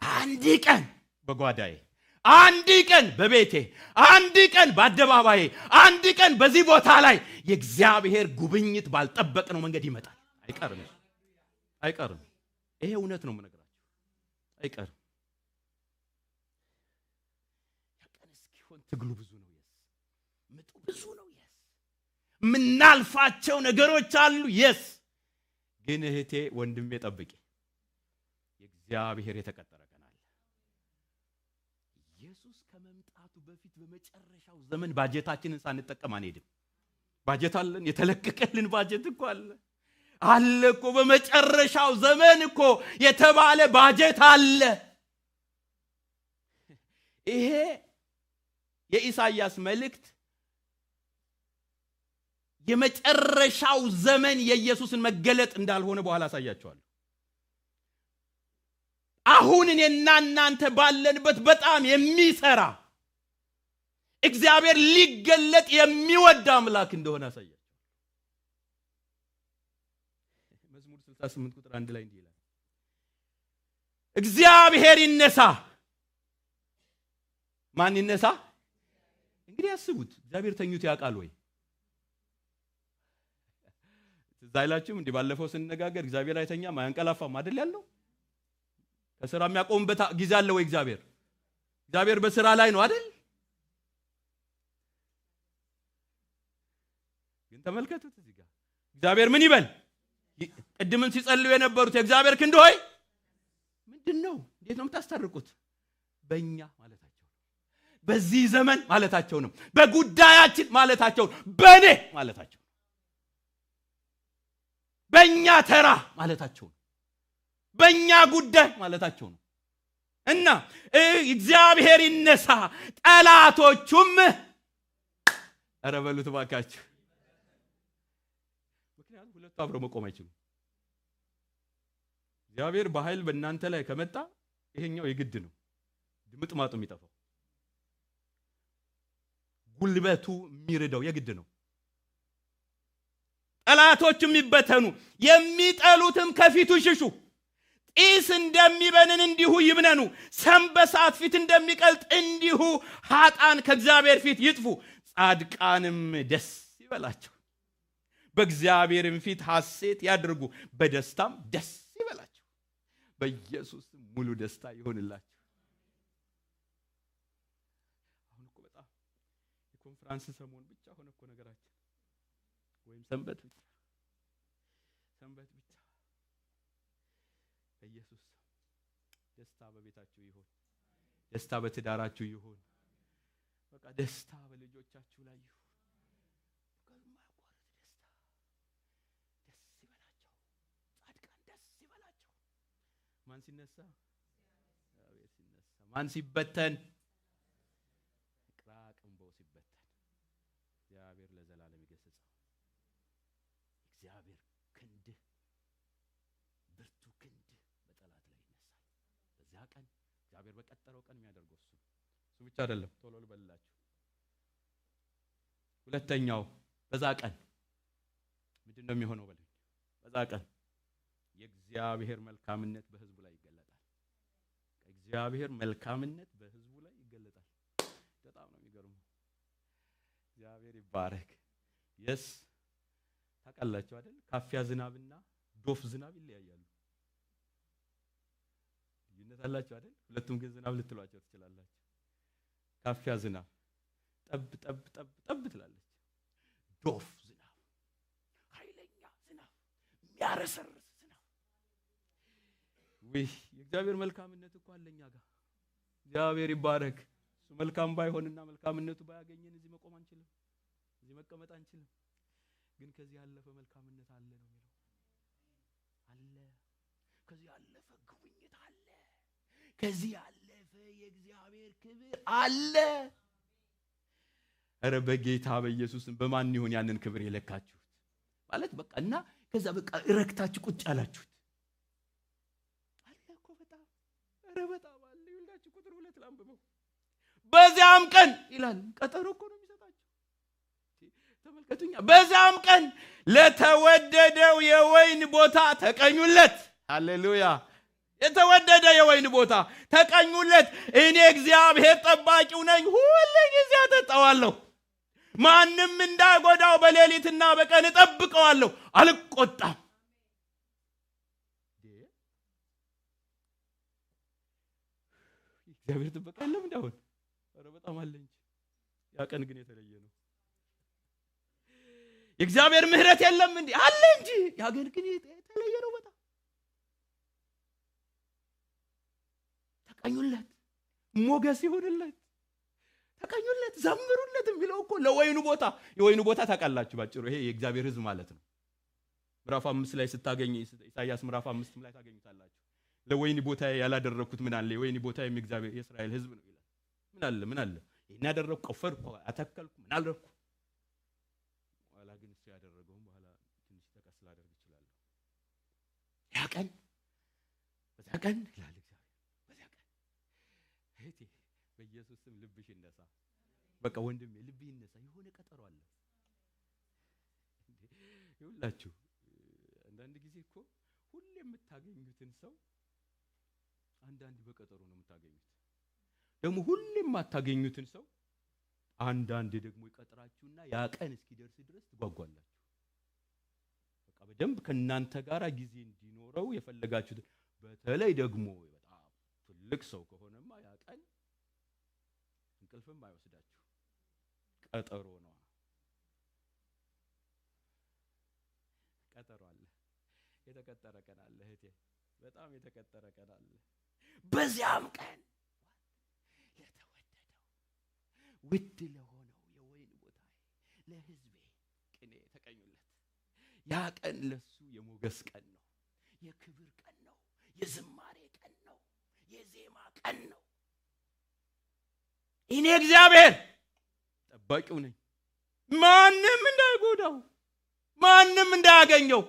አንድ ቀን በጓዳዬ፣ አንድ ቀን በቤቴ፣ አንድ ቀን በአደባባዬ፣ አንድ ቀን በዚህ ቦታ ላይ የእግዚአብሔር ጉብኝት ባልጠበቅነው መንገድ ይመጣል። አይቀርም። ይሄ እውነት ነው የምነግራችሁ። አይቀርም። ያቀን እስኪሆን ትግሉ ብዙ ነው። ምጡ ብዙ ነው። ምናልፋቸው ነገሮች አሉ። ግን እህቴ ወንድሜ ጠብቂ። የእግዚአብሔር የተቀጠረ ቀን አለ። ኢየሱስ ከመምጣቱ በፊት በመጨረሻው ዘመን ባጀታችንን ሳንጠቀም አንሄድም። ባጀት አለን። የተለቀቀልን ባጀት እኮ አለ እኮ። በመጨረሻው ዘመን እኮ የተባለ ባጀት አለ። ይሄ የኢሳይያስ መልእክት የመጨረሻው ዘመን የኢየሱስን መገለጥ እንዳልሆነ በኋላ አሳያቸዋለሁ። አሁን እኔና እናንተ ባለንበት በጣም የሚሰራ እግዚአብሔር ሊገለጥ የሚወድ አምላክ እንደሆነ አሳያቸዋለሁ። መዝሙር 68 ቁጥር 1 ላይ እንዲህ ይላል፣ እግዚአብሔር ይነሳ። ማን ይነሳ? እንግዲህ አስቡት። እግዚአብሔር ተኝቶ ያውቃል ወይ? ዛይላችሁም እንዲህ ባለፈው ስንነጋገር እግዚአብሔር አይተኛም አያንቀላፋም አይደል ያለው? ከሥራ የሚያቆምበት ጊዜ አለ ወይ? እግዚአብሔር በሥራ ላይ ነው አይደል? ግን ተመልከቱት እዚህ ጋር እግዚአብሔር ምን ይበል? ቅድምን ሲጸልዩ የነበሩት የእግዚአብሔር ክንድ ሆይ ምንድነው? እንዴት ነው የምታስታርቁት? በእኛ ማለታቸው ነው። በዚህ ዘመን ማለታቸው ነው። በጉዳያችን ማለታቸው ነው። በእኔ ማለታቸው ነው። በእኛ ተራ ማለታቸው ነው። በእኛ ጉዳይ ማለታቸው ነው። እና እግዚአብሔር ይነሳ፣ ጠላቶቹም ኧረ በሉት እባካችሁ። ምክንያቱም ሁለቱ አብረው መቆም አይችሉም። እግዚአብሔር በኃይል በእናንተ ላይ ከመጣ ይሄኛው የግድ ነው ድምጥማጡ የሚጠፋው። ጉልበቱ የሚርደው የግድ ነው። ጠላቶቹም ይበተኑ፣ የሚጠሉትም ከፊቱ ይሽሹ። ጢስ እንደሚበንን እንዲሁ ይብነኑ፣ ሰም በእሳት ፊት እንደሚቀልጥ እንዲሁ ኃጥአን ከእግዚአብሔር ፊት ይጥፉ። ጻድቃንም ደስ ይበላቸው፣ በእግዚአብሔርም ፊት ሐሴት ያድርጉ፣ በደስታም ደስ ይበላቸው። በኢየሱስ ሙሉ ደስታ ይሆንላችሁ። አሁን እኮ በጣም የኮንፈረንስ ሰሞን ብቻ ሆነ እኮ ነገራችን፣ ወይም ሰንበት ብቻ በኢየሱስ ደስታ በቤታችሁ ይሁን፣ ደስታ በትዳራችሁ ይሁን፣ በቃ ደስታ በልጆቻችሁ ላይ ይሁን። ማን ሲነሳ? እግዚአብሔር ሲነሳ። ማን ሲበተን? ቅራቅንቦው ሲበተን። እግዚአብሔር ለዘላለም ይገስጸው። እግዚአብሔር ክንድህ ብርቱ ክንድህ በጠላት ላይ ይነሳል። በዚያ ቀን እግዚአብሔር በቀጠረው ቀን የሚያደርገው እሱ ብቻ አይደለም። ቶሎ ልበልላችሁ። ሁለተኛው በዛ ቀን ምንድነው የሚሆነው? በዛ ቀን የእግዚአብሔር መልካምነት በህዝቡ ላይ ይገለጣል። እግዚአብሔር መልካምነት በህዝቡ ላይ ይገለጣል። በጣም ነው የሚገርመው። እግዚአብሔር ይባረክ። የስ ታውቃላችሁ አይደል? ካፊያ ዝናብና ዶፍ ዝናብ ይለያያሉ። ልዩነት አላቸው አይደል? ሁለቱም ግን ዝናብ ልትሏቸው ትችላላችሁ። ካፊያ ዝናብ ጠብ ጠብ ጠብ ጠብ ትላለች። ዶፍ ዝናብ ኃይለኛ ዝናብ የሚያረሰርስ የእግዚአብሔር መልካምነት እኮ አለኛ ጋር። እግዚአብሔር ይባረክ። እሱ መልካም ባይሆንና መልካምነቱ ባያገኘን እዚህ መቆም አንችልም፣ እዚህ መቀመጥ አንችልም። ግን ከዚህ ያለፈ መልካምነት አለ ነው የሚለው። አለ፣ ከዚህ ያለፈ ጉብኝት አለ፣ ከዚህ ያለፈ የእግዚአብሔር ክብር አለ። ኧረ በጌታ በኢየሱስም በማን ይሁን ያንን ክብር የለካችሁት ማለት በቃ እና ከዛ በቃ እረክታችሁ ቁጭ አላችሁት። በጣም አለ። ይኸውላችሁ ቁጥር 2 ላንብበው። በዚያም ቀን ይላል። ቀጠሮ እኮ ነው የሚሰጣችሁ። ተመልከቱኛ። በዚያም ቀን ለተወደደው የወይን ቦታ ተቀኙለት። ሃሌሉያ! የተወደደ የወይን ቦታ ተቀኙለት። እኔ እግዚአብሔር ጠባቂው ነኝ፣ ሁሉ ጊዜ አጠጣዋለሁ። ማንም እንዳይጎዳው በሌሊትና በቀን እጠብቀዋለሁ፣ አልቆጣም። እግዚአብሔር ጥበቃ የለም እንዳሁን? ኧረ በጣም አለ እንጂ። ያ ቀን ግን የተለየ ነው። የእግዚአብሔር ምሕረት የለም እንዴ? አለ እንጂ። ያ ቀን ግን የተለየ ነው በጣም። ተቀኙለት፣ ሞገስ ይሁንለት፣ ተቀኙለት፣ ዘምሩለት የሚለው እኮ ለወይኑ ቦታ። የወይኑ ቦታ ታውቃላችሁ ባጭሩ ይሄ የእግዚአብሔር ሕዝብ ማለት ነው። ምዕራፍ 5 ላይ ስታገኙ ኢሳይያስ ምዕራፍ 5 ላይ ታገኙታላችሁ። ለወይኒ ቦታ ያላደረኩት ምን አለ? የወይኒ ቦታ የእግዚአብሔር የእስራኤል ሕዝብ ነው ይላል። ምን አለ? ይሄን ያደረኩ ቆፈርኩ፣ አተከልኩ፣ ምን አልረኩ። በኋላ ግን እሱ ያደረገውን በኋላ ትንሽ ተቀስላ አደርግ ይችላል። ያ ቀን በዛ ቀን ይላል እግዚአብሔር። በዛ ቀን እህቴ በኢየሱስ ስም ልብሽ ይነሳ። በቃ ወንድሜ ልብሽ ይነሳ። የሆነ ቀጠሮ አለ። ይኸውላችሁ አንዳንድ ጊዜ እኮ ሁሌ የምታገኙትን ሰው አንዳንድ በቀጠሮ ነው የምታገኙት። ደግሞ ሁሌም የማታገኙትን ሰው አንዳንድ ደግሞ ይቀጥራችሁና ያ ቀን እስኪደርስ ድረስ ትጓጓላችሁ። በቃ በደንብ ከናንተ ጋር ጊዜ እንዲኖረው የፈለጋችሁት። በተለይ ደግሞ በጣም ትልቅ ሰው ከሆነማ ያ ቀን እንቅልፍም አይወስዳችሁ። ቀጠሮ ነው። ቀጠሮ አለ። የተቀጠረ ቀን አለ እህቴ፣ በጣም የተቀጠረ ቀን አለ። በዚያም ቀን ለተወደደው ውድ ለሆነው የወይን ቦታ ለሕዝቤ ቅኔ ተቀኙለት። ያ ቀን ለሱ የሞገስ ቀን ነው፣ የክብር ቀን ነው፣ የዝማሬ ቀን ነው፣ የዜማ ቀን ነው። እኔ እግዚአብሔር ጠባቂው ነኝ፣ ማንም እንዳይጎዳው፣ ማንም እንዳያገኘው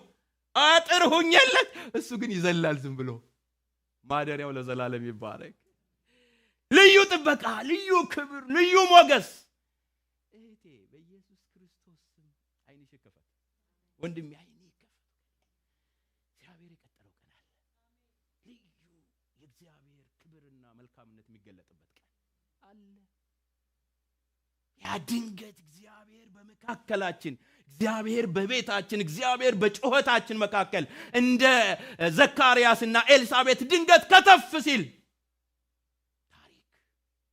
አጥር ሁኜለት። እሱ ግን ይዘላል ዝም ብሎ። ማደሪያው ለዘላለም ይባረክ። ልዩ ጥበቃ፣ ልዩ ክብር፣ ልዩ ሞገስ። እህቴ በኢየሱስ ክርስቶስ ስም ዓይንሽ ይከፈት፣ ወንድሜ ዓይንሽ ይከፈት። እግዚአብሔር የቀጠረው ቀን አለ። ልዩ የእግዚአብሔር ክብርና መልካምነት የሚገለጥበት ቀን አለ። ያ ድንገት እግዚአብሔር በመካከላችን፣ እግዚአብሔር በቤታችን፣ እግዚአብሔር በጩኸታችን መካከል እንደ ዘካርያስና ኤልሳቤጥ ድንገት ከተፍ ሲል ታሪክ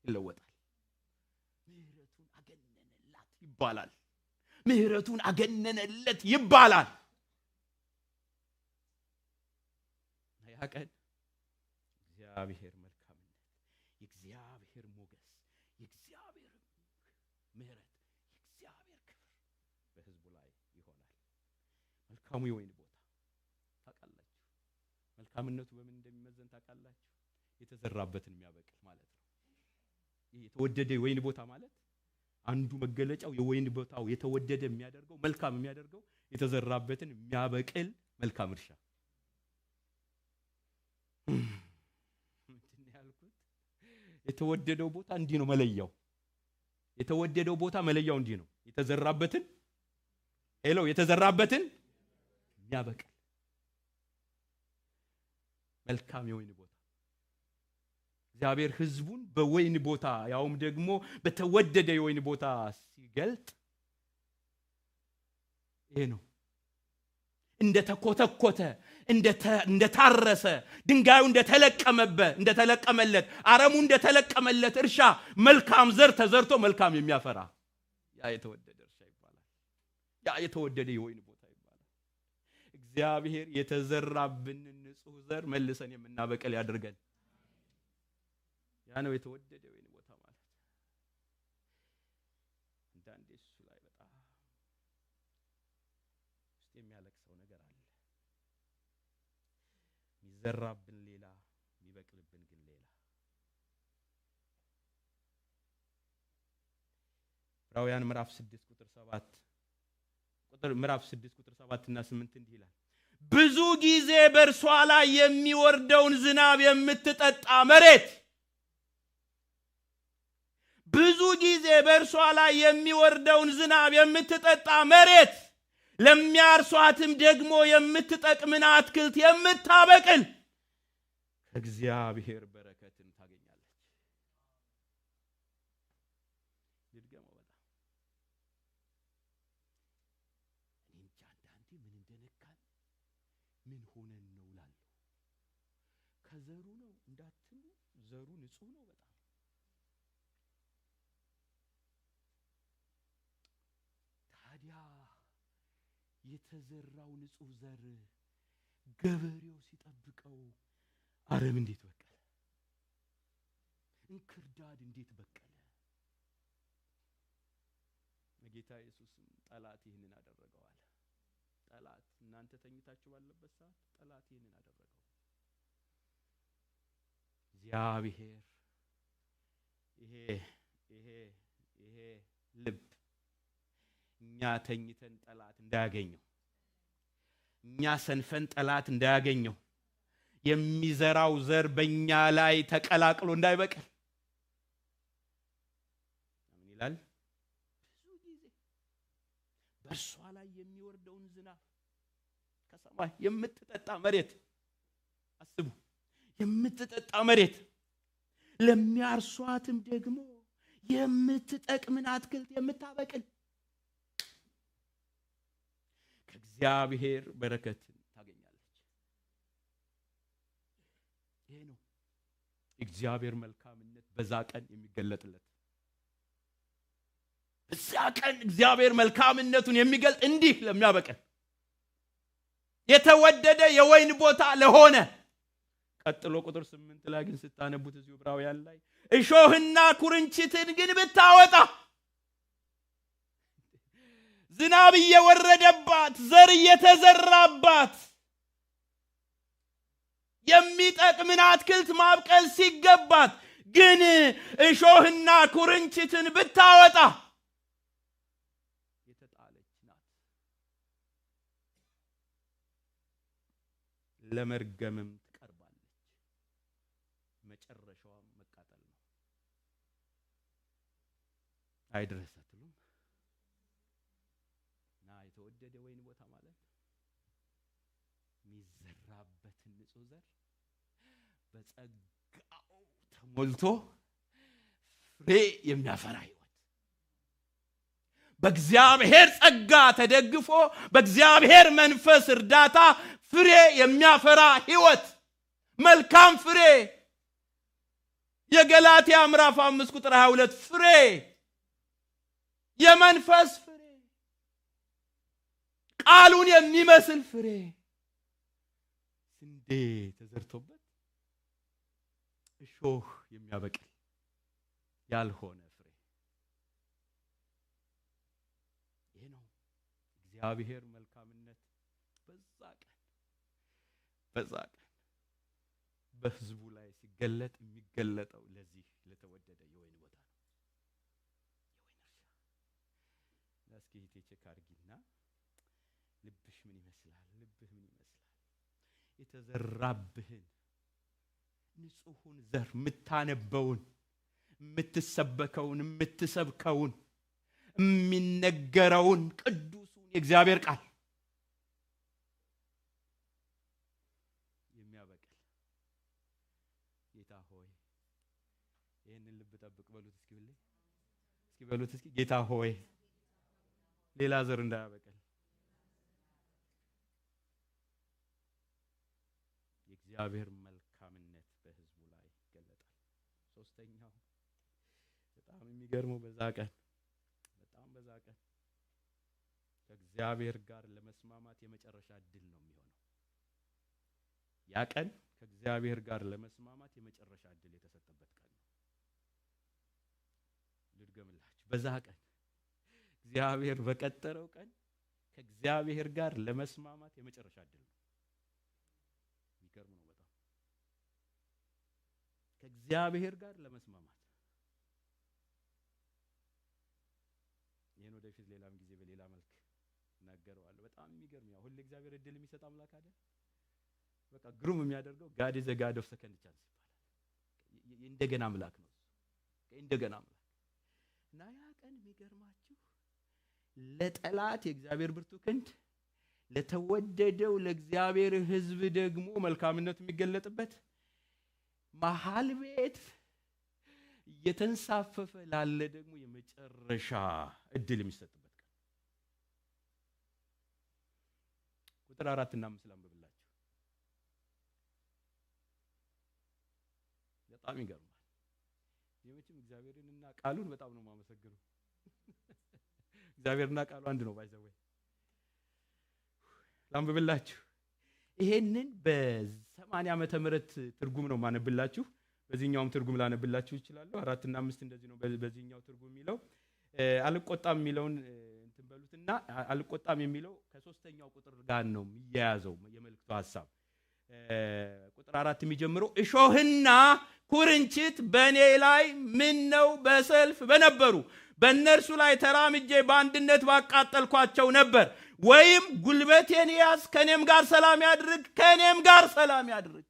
ይለወጣል። ምህረቱን አገነነላት ይባላል። ምህረቱን አገነነለት ይባላል። ያ ቀን እግዚአብሔር መልካምነት፣ የእግዚአብሔር ሞገስ፣ የእግዚአብሔር ምህረት፣ የእግዚአብሔር ክብር በሕዝቡ ላይ ይሆናል። መልካሙ የወይን ቦታ ታውቃላችሁ። መልካምነቱ በምን እንደሚመዘን ታውቃላችሁ? የተዘራበትን የሚያበቅል ማለት ነው። ይሄ የተወደደ የወይን ቦታ ማለት አንዱ መገለጫው የወይን ቦታው የተወደደ የሚያደርገው መልካም የሚያደርገው የተዘራበትን የሚያበቅል መልካም እርሻ። ምንድነው ያልኩት? የተወደደው ቦታ እንዲህ ነው መለያው። የተወደደው ቦታ መለያው እንዲህ ነው። የተዘራበትን የሚያበቅል መልካም የወይን ቦታ። እግዚአብሔር ሕዝቡን በወይን ቦታ ያውም ደግሞ በተወደደ የወይን ቦታ ሲገልጥ ይሄ ነው። እንደተኮተኮተ፣ እንደታረሰ፣ ድንጋዩ እንደተለቀመለት፣ አረሙ እንደተለቀመለት እርሻ መልካም ዘር ተዘርቶ መልካም የሚያፈራ ያ የተወደደ እርሻ ይባላል። ያ የተወደደ የወይን ቦታ ይባላል። እግዚአብሔር የተዘራብንን ንጹህ ዘር መልሰን የምናበቅል ያድርገን። ያ ነው የተወደደ የወይን ቦታ ማለት። አንዳንዴ እሱ ላይ በጣም ውስጥ የሚያለቅሰው ነገር አለ። የሚዘራብን ሌላ፣ የሚበቅልብን ግን ሌላ። ዕብራውያን ምዕራፍ 6 ቁጥር 7 እና 8 እንዲህ ይላል፣ ብዙ ጊዜ በእርሷ ላይ የሚወርደውን ዝናብ የምትጠጣ መሬት፣ ብዙ ጊዜ በእርሷ ላይ የሚወርደውን ዝናብ የምትጠጣ መሬት፣ ለሚያርሷትም ደግሞ የምትጠቅምን አትክልት የምታበቅል ከእግዚአብሔር በረከትን ታገኛለች። ይድገመው። በጣም እንጃ አንዳንዴ ምን እንደነካን ምን ሆነን ነው እላለሁ። ከዘሩ ነው እንዳትሉ፣ ዘሩ ንጹህ ነው በጣም። ታዲያ የተዘራው ንጹህ ዘር ገበሬው ሲጠብቀው አረም እንዴት በቀለ? እንክርዳድ እንዴት በቀለ? ጌታ ኢየሱስም ጠላት ይህንን አደረገዋል። ጠላት እናንተ ተኝታችሁ ባለበት ሰዓት ጠላት ይህንን አደረገው። እግዚአብሔር ይሄ ልብ እኛ ተኝተን ጠላት እንዳያገኘው፣ እኛ ሰንፈን ጠላት እንዳያገኘው፣ የሚዘራው ዘር በእኛ ላይ ተቀላቅሎ እንዳይበቅል ምን ይላል? ብዙ ጊዜ በእርሷ ላይ የሚወርደውን ዝናብ ከሰማይ የምትጠጣ መሬት፣ አስቡ፣ የምትጠጣ መሬት፣ ለሚያርሷትም ደግሞ የምትጠቅምን አትክልት የምታበቅል ከእግዚአብሔር በረከትን ታገኛለች። ይሄ ነው እግዚአብሔር መልካምነት በዛ ቀን የሚገለጥለት። በዛ ቀን እግዚአብሔር መልካምነቱን የሚገልጥ እንዲህ ለሚያበቅል የተወደደ የወይን ቦታ ለሆነ። ቀጥሎ ቁጥር 8 ላይ ግን ስታነቡት እዚሁ ዕብራውያን ላይ እሾህና ኩርንችትን ግን ብታወጣ፣ ዝናብ እየወረደባት ዘር እየተዘራባት የሚጠቅምን አትክልት ማብቀል ሲገባት ግን እሾህና ኩርንችትን ብታወጣ የተጣለች ናት፣ ለመርገምም ትቀርባለች፣ መጨረሻዋም መቃጠል ነው። አይድረስ አትሉም? እና የተወደደ ወይን ቦታ ማለት የሚዘራበትን ንጹህ ዘር በጸጋው ተሞልቶ ፍሬ የሚያፈራ ሕይወት። በእግዚአብሔር ጸጋ ተደግፎ በእግዚአብሔር መንፈስ እርዳታ ፍሬ የሚያፈራ ሕይወት፣ መልካም ፍሬ። የገላትያ ምዕራፍ 5 ቁጥር 22 ፍሬ፣ የመንፈስ ፍሬ፣ ቃሉን የሚመስል ፍሬ፣ ስንዴ ተዘርቶበት እሾህ የሚያበቅል ያልሆነ ፍሬ። ይሄ ነው እግዚአብሔር መልካምነት። በዛ ቀን በሕዝቡ ላይ ሲገለጥ የሚገለጠው ለዚህ ለተወደደ የወይን ቦታ ነው። የወይን እርሻ። እስኪ ቼክ አድርጊና ልብሽ ምን ይመስላል? ልብህ ምን ይመስላል? የተዘራብህን ንጹሑን ዘር፣ የምታነበውን፣ የምትሰበከውን፣ የምትሰብከውን፣ የሚነገረውን ቅዱሱን የእግዚአብሔር ቃል የሚያበቅል ጌታ ሆይ ይህንን ልብ ጠብቅ በሉት። እስኪ በሉት እስኪ ጌታ ሆይ ሌላ ዘር እንዳያበቅል የእግዚአብሔር መልካምነት በሕዝቡ ላይ ይገለጣል። ሶስተኛው በጣም የሚገርመው በዛ ቀን ከእግዚአብሔር ጋር ለመስማማት የመጨረሻ እድል ነው የሚሆነው። ያ ቀን ከእግዚአብሔር ጋር ለመስማማት የመጨረሻ እድል የተሰጠበት ቀን ነው። ልድገምላችሁ። በዛ ቀን እግዚአብሔር በቀጠረው ቀን ከእግዚአብሔር ጋር ለመስማማት የመጨረሻ እድል ነው። የሚገርም ነው በጣም። ከእግዚአብሔር ጋር ለመስማማት ይሄን ወደፊት ሌላም ጊዜ በሌላ መልክ እናገረዋለሁ። በጣም የሚገርም ነው። ሁሉ እግዚአብሔር እድል የሚሰጥ አምላክ አይደል? በቃ ግሩም የሚያደርገው ጋድ ኢዝ ኤ ጋድ ኦፍ ሰከንድ ቻንስ ይባላል። እንደገና አምላክ ነው። እንደገና አምላክ እና ያ ቀን የሚገርማችሁ ለጠላት የእግዚአብሔር ብርቱ ክንድ፣ ለተወደደው ለእግዚአብሔር ሕዝብ ደግሞ መልካምነቱ የሚገለጥበት፣ መሃል ቤት እየተንሳፈፈ ላለ ደግሞ የመጨረሻ እድል የሚሰጥበት ቀን። ቁጥር 4 እና 5 ላንብብላችሁ። በጣም ይገርማል። የመቼም እግዚአብሔርንና ቃሉን በጣም ነው የማመሰግነው። እግዚአብሔርና ቃሉ አንድ ነው። ባይዘው ላንብብላችሁ። ይሄንን በ80 ዓመተ ምህረት ትርጉም ነው ማነብላችሁ። በዚህኛውም ትርጉም ላነብላችሁ ይችላል። 4 እና 5 እንደዚህ ነው በዚህኛው ትርጉም የሚለው። አልቆጣም የሚለውን እንትን በሉትና አልቆጣም የሚለው ከሶስተኛው ቁጥር ጋር ነው የሚያያዘው የመልእክቱ ሐሳብ። ቁጥር 4 የሚጀምረው እሾህና ኩርንችት በእኔ ላይ ምን ነው በሰልፍ በነበሩ በእነርሱ ላይ ተራምጄ በአንድነት ባቃጠልኳቸው ነበር። ወይም ጉልበቴን ያዝ፣ ከኔም ጋር ሰላም ያድርግ፣ ከኔም ጋር ሰላም ያድርግ።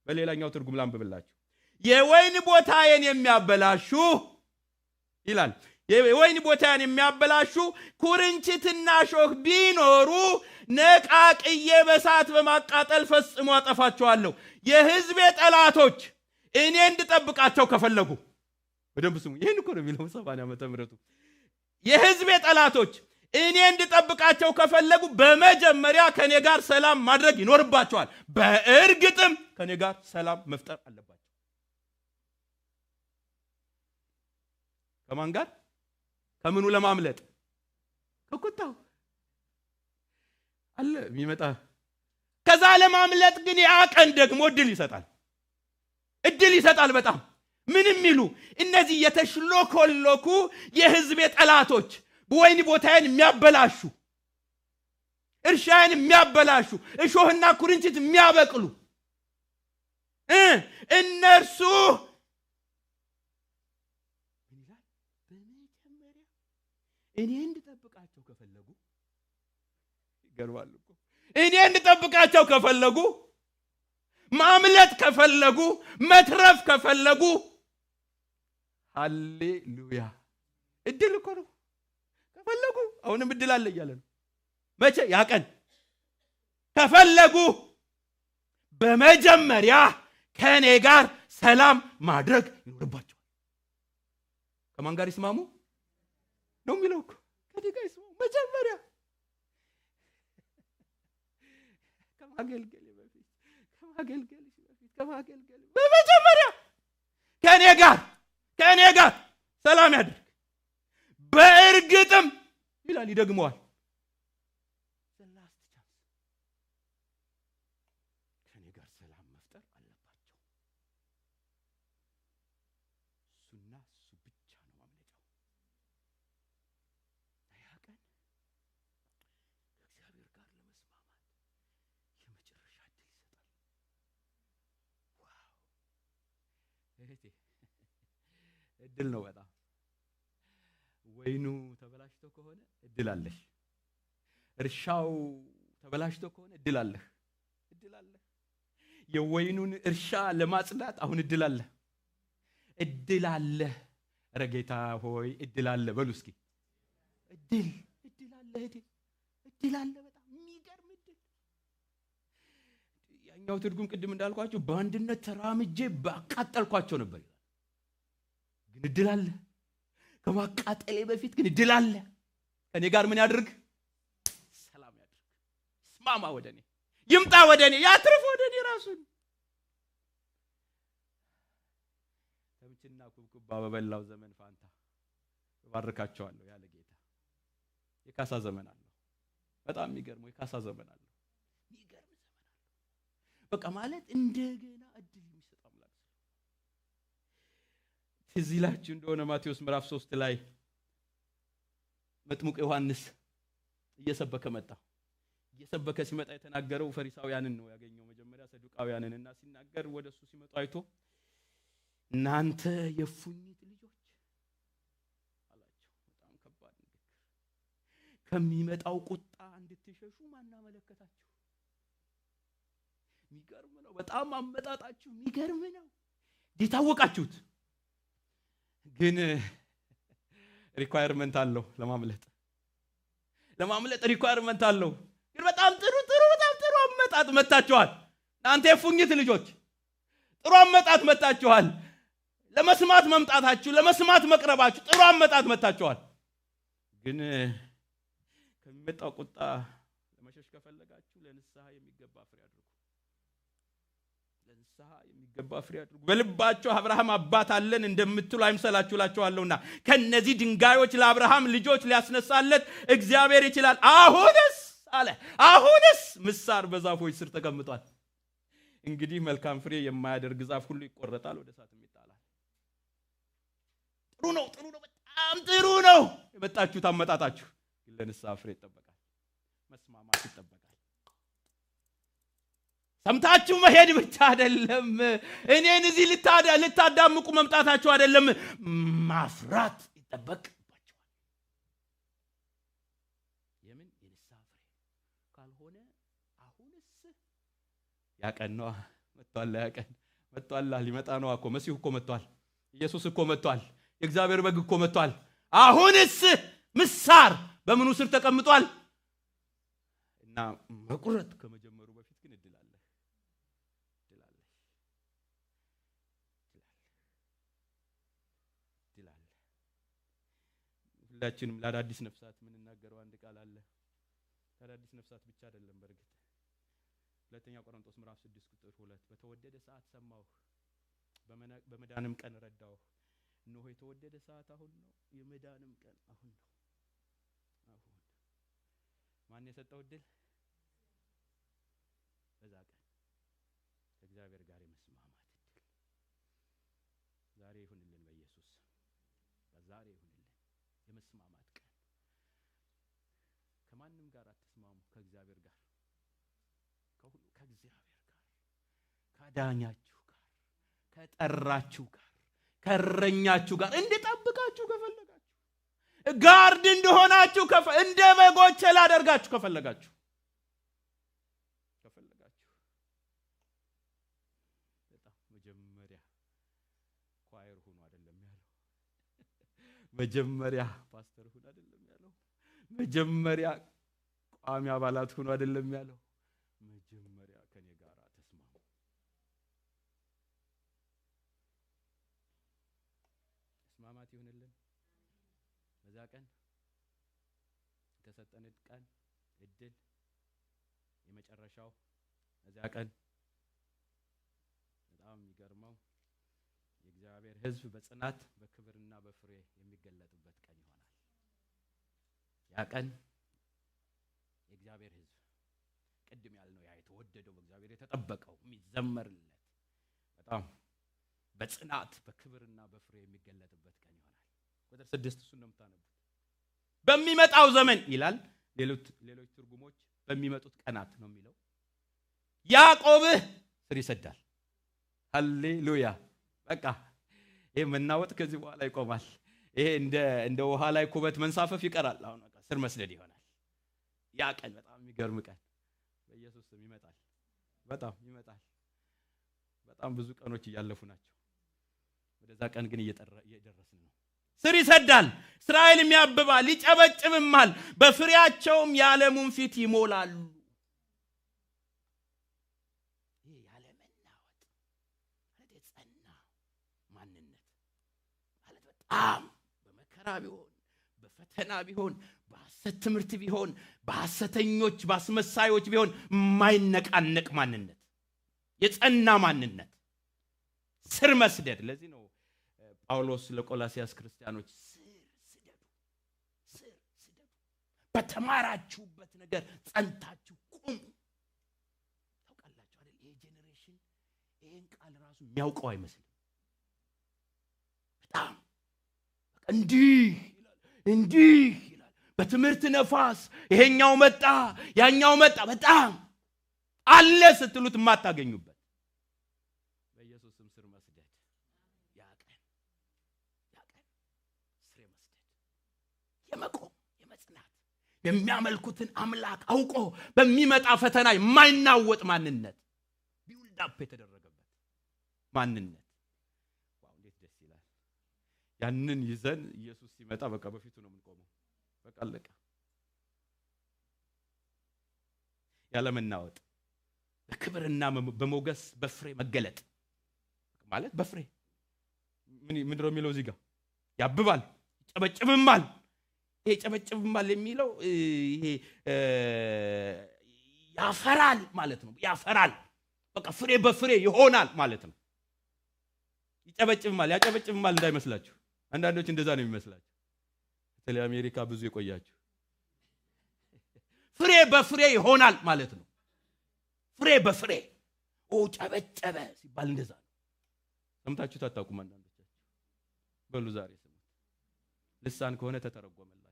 በሌላኛው ትርጉም ላንብብላችሁ። የወይን ቦታዬን የሚያበላሹ ይላል። የወይን ቦታዬን የሚያበላሹ ኩርንችትና እሾህ ቢኖሩ ነቃቅዬ በእሳት በማቃጠል ፈጽሞ አጠፋቸዋለሁ። የሕዝቤ ጠላቶች እኔ እንድጠብቃቸው ከፈለጉ፣ በደንብ ስሙ። ይሄን እኮ ነው የሚለው 80 ዓመተ ምህረቱ። የሕዝቤ ጠላቶች እኔ እንድጠብቃቸው ከፈለጉ በመጀመሪያ ከኔ ጋር ሰላም ማድረግ ይኖርባቸዋል። በእርግጥም ከኔ ጋር ሰላም መፍጠር አለባቸው። ከማን ጋር? ከምኑ ለማምለጥ? ከቁጣው አለ የሚመጣ። ከዛ ለማምለጥ ግን ያ ቀን ደግሞ እድል ይሰጣል። በጣም ምን የሚሉ እነዚህ የተሽሎኮሎኩ የሕዝቤ ጠላቶች በወይን ቦታዬን የሚያበላሹ፣ እርሻዬን የሚያበላሹ፣ እሾህና ኩርንችት የሚያበቅሉ እነርሱ በመጀመሪያ እኔ እንድጠብቃቸው ከፈለጉ፣ ይገርማል እኮ እኔ እንድጠብቃቸው ከፈለጉ፣ ማምለጥ ከፈለጉ፣ መትረፍ ከፈለጉ፣ ሃሌሉያ እድል እኮ ነው። ከፈለጉ አሁንም እድል አለ እያለ ነው። መቼ? ያ ቀን ከፈለጉ በመጀመሪያ ከኔ ጋር ሰላም ማድረግ ይኖርባቸዋል። ከማን ጋር ይስማሙ? ነው የሚለው እኮ። ከኔ ጋር ይስማሙ መጀመሪያ ከማገልገል በፊት በመጀመሪያ ከኔ ጋር ሰላም ያድርግ። በእርግጥም ይላል ይደግመዋል። ከኔ ጋር ሰላም መፍጠር አለባቸው። እሱና እሱ ብቻ ነው ማምለጫው። ያቀን ከእግዚአብሔር ጋር ለመስማማት የመጨረሻ እድል ይሰጣል። ዋው እህቴ እድል ነው በጣም። ወይኑ ተበላሽቶ ከሆነ እድል አለሽ። እርሻው ተበላሽቶ ከሆነ እድል አለህ። የወይኑን እርሻ ለማጽዳት አሁን እድል አለ። ኧረ ጌታ ሆይ እድል አለ በሉ እስኪ። እድል አለ እህቴ፣ እድል አለ። በጣም የሚገርም እድል። ያኛው ትርጉም ቅድም እንዳልኳችሁ በአንድነት ተራምጄ ባቃጠልኳቸው ነበር ይላል። ግን እድል አለ። ከማቃጠሌ በፊት ግን እድል አለ። ከኔ ጋር ምን ያድርግ? ሰላም ያድርግ። ይስማማ፣ ወደኔ ይምጣ፣ ወደኔ ያትርፍ፣ ወደኔ ራሱን። ተምችና ኩብኩባ በበላው ዘመን ፋንታ እባርካቸዋለሁ ያለ ጌታ የካሳ ዘመን አለው። በጣም የሚገርመው የካሳ ዘመን አለው። በቃ ማለት እንደገና እድል የሚሰጥ አምላክ። ትዝ ይላችሁ እንደሆነ ማቴዎስ ምዕራፍ 3 ላይ መጥምቁ ዮሐንስ እየሰበከ ሲመጣ የተናገረው ፈሪሳውያንን ነው ያገኘው። መጀመሪያ ሰዱቃውያንንና ሲናገር ወደሱ ሲመጡ አይቶ እናንተ የፉኝት ልጆች አላቸው። በጣም ከባድ ንግግር። ከሚመጣው ቁጣ እንድትሸሹ ማን አመለከታችሁ? የሚገርም ነው። በጣም አመጣጣችሁ የሚገርም ነው። የታወቃችሁት ግን ሪኳየርመንት አለው ለማምለጥ ሪኳየርመንት አለው። ግን በጣም ጥሩ አመጣጥ መጣችኋል። እናንተ የፉኝት ልጆች ጥሩ አመጣጥ መጣችኋል። ለመስማት መምጣታችሁ፣ ለመስማት መቅረባችሁ ጥሩ አመጣጥ መጣችኋል። ግን ከሚመጣው ቁጣ ለመሸሽ ከፈለጋችሁ ለንስሐ የሚገባ ፍሬ አድርጉ። በልባችሁ አብርሃም አባት አለን እንደምትሉ አይምሰላችሁ እላችኋለሁና ከነዚህ ድንጋዮች ለአብርሃም ልጆች ሊያስነሳለት እግዚአብሔር ይችላል። አሁንስ ምሳር በዛፎች ስር ተቀምጧል። እንግዲህ መልካም ፍሬ የማያደርግ ዛፍ ሁሉ ይቆረጣል፣ ወደ እሳትም ይጣላል። ጥሩ ነው፣ በጣም ጥሩ ነው የመጣችሁት አመጣጣችሁ። ግን ለንስሐ ፍሬ ይጠበቃል፣ መስማማት ይጠበቃል። ሰምታችሁ መሄድ ብቻ አይደለም። እኔን እዚህ ልታዳምቁ መምጣታችሁ አይደለም፣ ማፍራት ይጠበቅባችኋል። የምን የንስሐ ፍሬ ካልሆነ አሁንስ ያቀነዋ መጥቷል። ሊመጣ ነው እኮ መሲሁ እኮ መጥቷል። ኢየሱስ እኮ መጥቷል። የእግዚአብሔር በግ እኮ መጥቷል። አሁንስ ምሳር በምኑ ስር ተቀምጧል? እና መቁረጥ ከመጀመሩ በፊት ግን እድል አለ። ሁላችንም ለአዳዲስ ነፍሳት የምንናገረው አንድ ቃል አለ። ለአዳዲስ ነፍሳት ብቻ አይደለም። በእርግጥ ሁለተኛ ቆሮንቶስ ምዕራፍ 6 ቁጥር 2 በተወደደ ሰዓት ሰማሁህ፣ በመዳንም ቀን ረዳሁህ። እነሆ የተወደደ ሰዓት አሁን ነው፣ የመዳንም ቀን አሁን ነው። ማን የሰጠው እድል? በዛ ቀን ከእግዚአብሔር ጋር የመስማማት እድል ዛሬ ይሁንልን። በኢየሱስ ዛሬ ይሁንልን የመስማማት ቀን። ከማንም ጋር አትስማሙ፣ ከእግዚአብሔር ጋር፣ ከእግዚአብሔር ጋር፣ ከዳኛችሁ ጋር፣ ከጠራችሁ ጋር፣ ከእረኛችሁ ጋር እንድጠብቃችሁ ከፈለጋችሁ፣ ጋርድ እንደሆናችሁ እንደ በጎች ላደርጋችሁ ከፈለጋችሁ በጣም መጀመሪያ ኳየር ሁኑ አይደለም ያለው። መጀመሪያ ፓስተር ሁኑ አይደለም ያለው። መጀመሪያ ቋሚ አባላት ሁኑ አይደለም ያለው። መጀመሪያ ከኔ ጋር ተስማሙ። መስማማት ይሁንልን በዛ ቀን። የተሰጠን ቀን እድል የመጨረሻው እዚያ ቀን በጣም የሚገርመው የእግዚአብሔር ሕዝብ በጽናት በክብርና በፍሬ የሚገለጥበት ቀን ይሆናል። ያ ቀን የእግዚአብሔር ሕዝብ ቅድም ያልነው ያ የተወደደው በእግዚአብሔር የተጠበቀው የሚዘመርለት በጣም በጽናት በክብርና በፍሬ የሚገለጥበት ቀን ይሆናል። ቁጥር 6 እሱን ነው የምታነቡት። በሚመጣው ዘመን ይላል። ሌሎች ትርጉሞች በሚመጡት ቀናት ነው የሚለው። ያዕቆብህ ስር ይሰዳል። ሃሌሉያ። በቃ ይሄ መናወጥ ከዚህ በኋላ ይቆማል። ይሄ እንደ ውሃ ላይ ኩበት መንሳፈፍ ይቀራል። አሁን በቃ ስር መስደድ ይሆናል። ያ ቀን በጣም የሚገርም ቀን በኢየሱስ ስም ይመጣል። በጣም ይመጣል። በጣም ብዙ ቀኖች እያለፉ ናቸው። ወደዛ ቀን ግን እየደረስን ነው። ስር ይሰዳል፣ እስራኤልም ያብባል፣ ይጨበጭብማል፣ በፍሬያቸውም የዓለሙን ፊት ይሞላሉ። ይሄ ያለ መናወጥ ማለት የጸና ማንነት ማለት በጣም በመከራ ቢሆን በፈተና ቢሆን በሐሰት ትምህርት ቢሆን በሐሰተኞች በአስመሳዮች ቢሆን የማይነቃነቅ ማንነት፣ የጸና ማንነት፣ ስር መስደድ። ለዚህ ነው ጳውሎስ ለቆላስያስ ክርስቲያኖች ስር ስደዱ፣ በተማራችሁበት ነገር ጸንታችሁ ቁሙ። ታውቃላችሁ አይደል? ይሄ ጄኔሬሽን ይሄን ቃል ራሱ የሚያውቀው አይመስልም። በጣም እንዲህ ይላል። በትምህርት ነፋስ ይሄኛው መጣ ያኛው መጣ፣ በጣም አለ ስትሉት የማታገኙበት በኢየሱስም ስር መስደድ። ያቀን ስር መስደድ፣ የመቆም የመጽናት የሚያመልኩትን አምላክ አውቆ በሚመጣ ፈተና የማይናወጥ ማንነት ቢውልድ አፕ የተደረገበት ማንነት። ዋው እንዴት ደስ ይላል! ያንን ይዘን ኢየሱስ ሲመጣ በቃ በፊቱ ነው የምንቆመው። በቃ አለቀ። ያለ መናወጥ በክብርና በሞገስ በፍሬ መገለጥ ማለት በፍሬ ምንድነው የሚለው እዚህ ጋር? ያብባል፣ ይጨበጭብማል። ይሄ ይጨበጭብማል የሚለው ይሄ ያፈራል ማለት ነው። ያፈራል፣ በቃ ፍሬ በፍሬ ይሆናል ማለት ነው። ይጨበጭብማል፣ ያጨበጭብማል እንዳይመስላችሁ። አንዳንዶች እንደዛ ነው የሚመስላችሁ። በተለይ አሜሪካ ብዙ የቆያችሁ ፍሬ በፍሬ ይሆናል ማለት ነው። ፍሬ በፍሬ ጨበጨበ ሲባል እንደዛ ነው። ሰምታችሁ ታጣቁም አንዳንዶቻችሁ። በሉ ዛሬ ስሙት። ልሳን ከሆነ ተተረጎመላችሁ።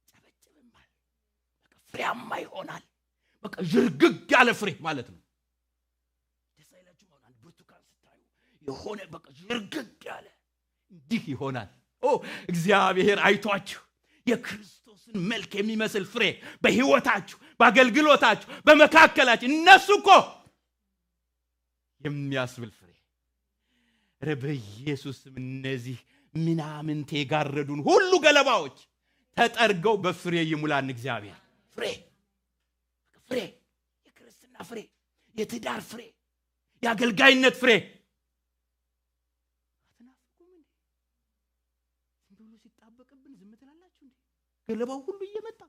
ጨበጨብማል፣ በቃ ፍሬያማ ይሆናል። በቃ ዝርግግ ያለ ፍሬ ማለት ነው። ደስ አይላችሁ? አንድ ብርቱካን ስታዩ የሆነ በቃ ዝርግግ ያለ እንዲህ ይሆናል። እግዚአብሔር አይቷችሁ የክርስቶስን መልክ የሚመስል ፍሬ በህይወታችሁ በአገልግሎታችሁ በመካከላችሁ እነሱ እኮ የሚያስብል ፍሬ በኢየሱስም እነዚህ ምናምንቴ የጋረዱን ሁሉ ገለባዎች ተጠርገው በፍሬ ይሙላን እግዚአብሔር። ፍሬ የክርስትና ፍሬ፣ የትዳር ፍሬ፣ የአገልጋይነት ፍሬ። ሲጣበቅብን ዝም ትላላችሁ እንዴ? ገለባው ሁሉ እየመጣ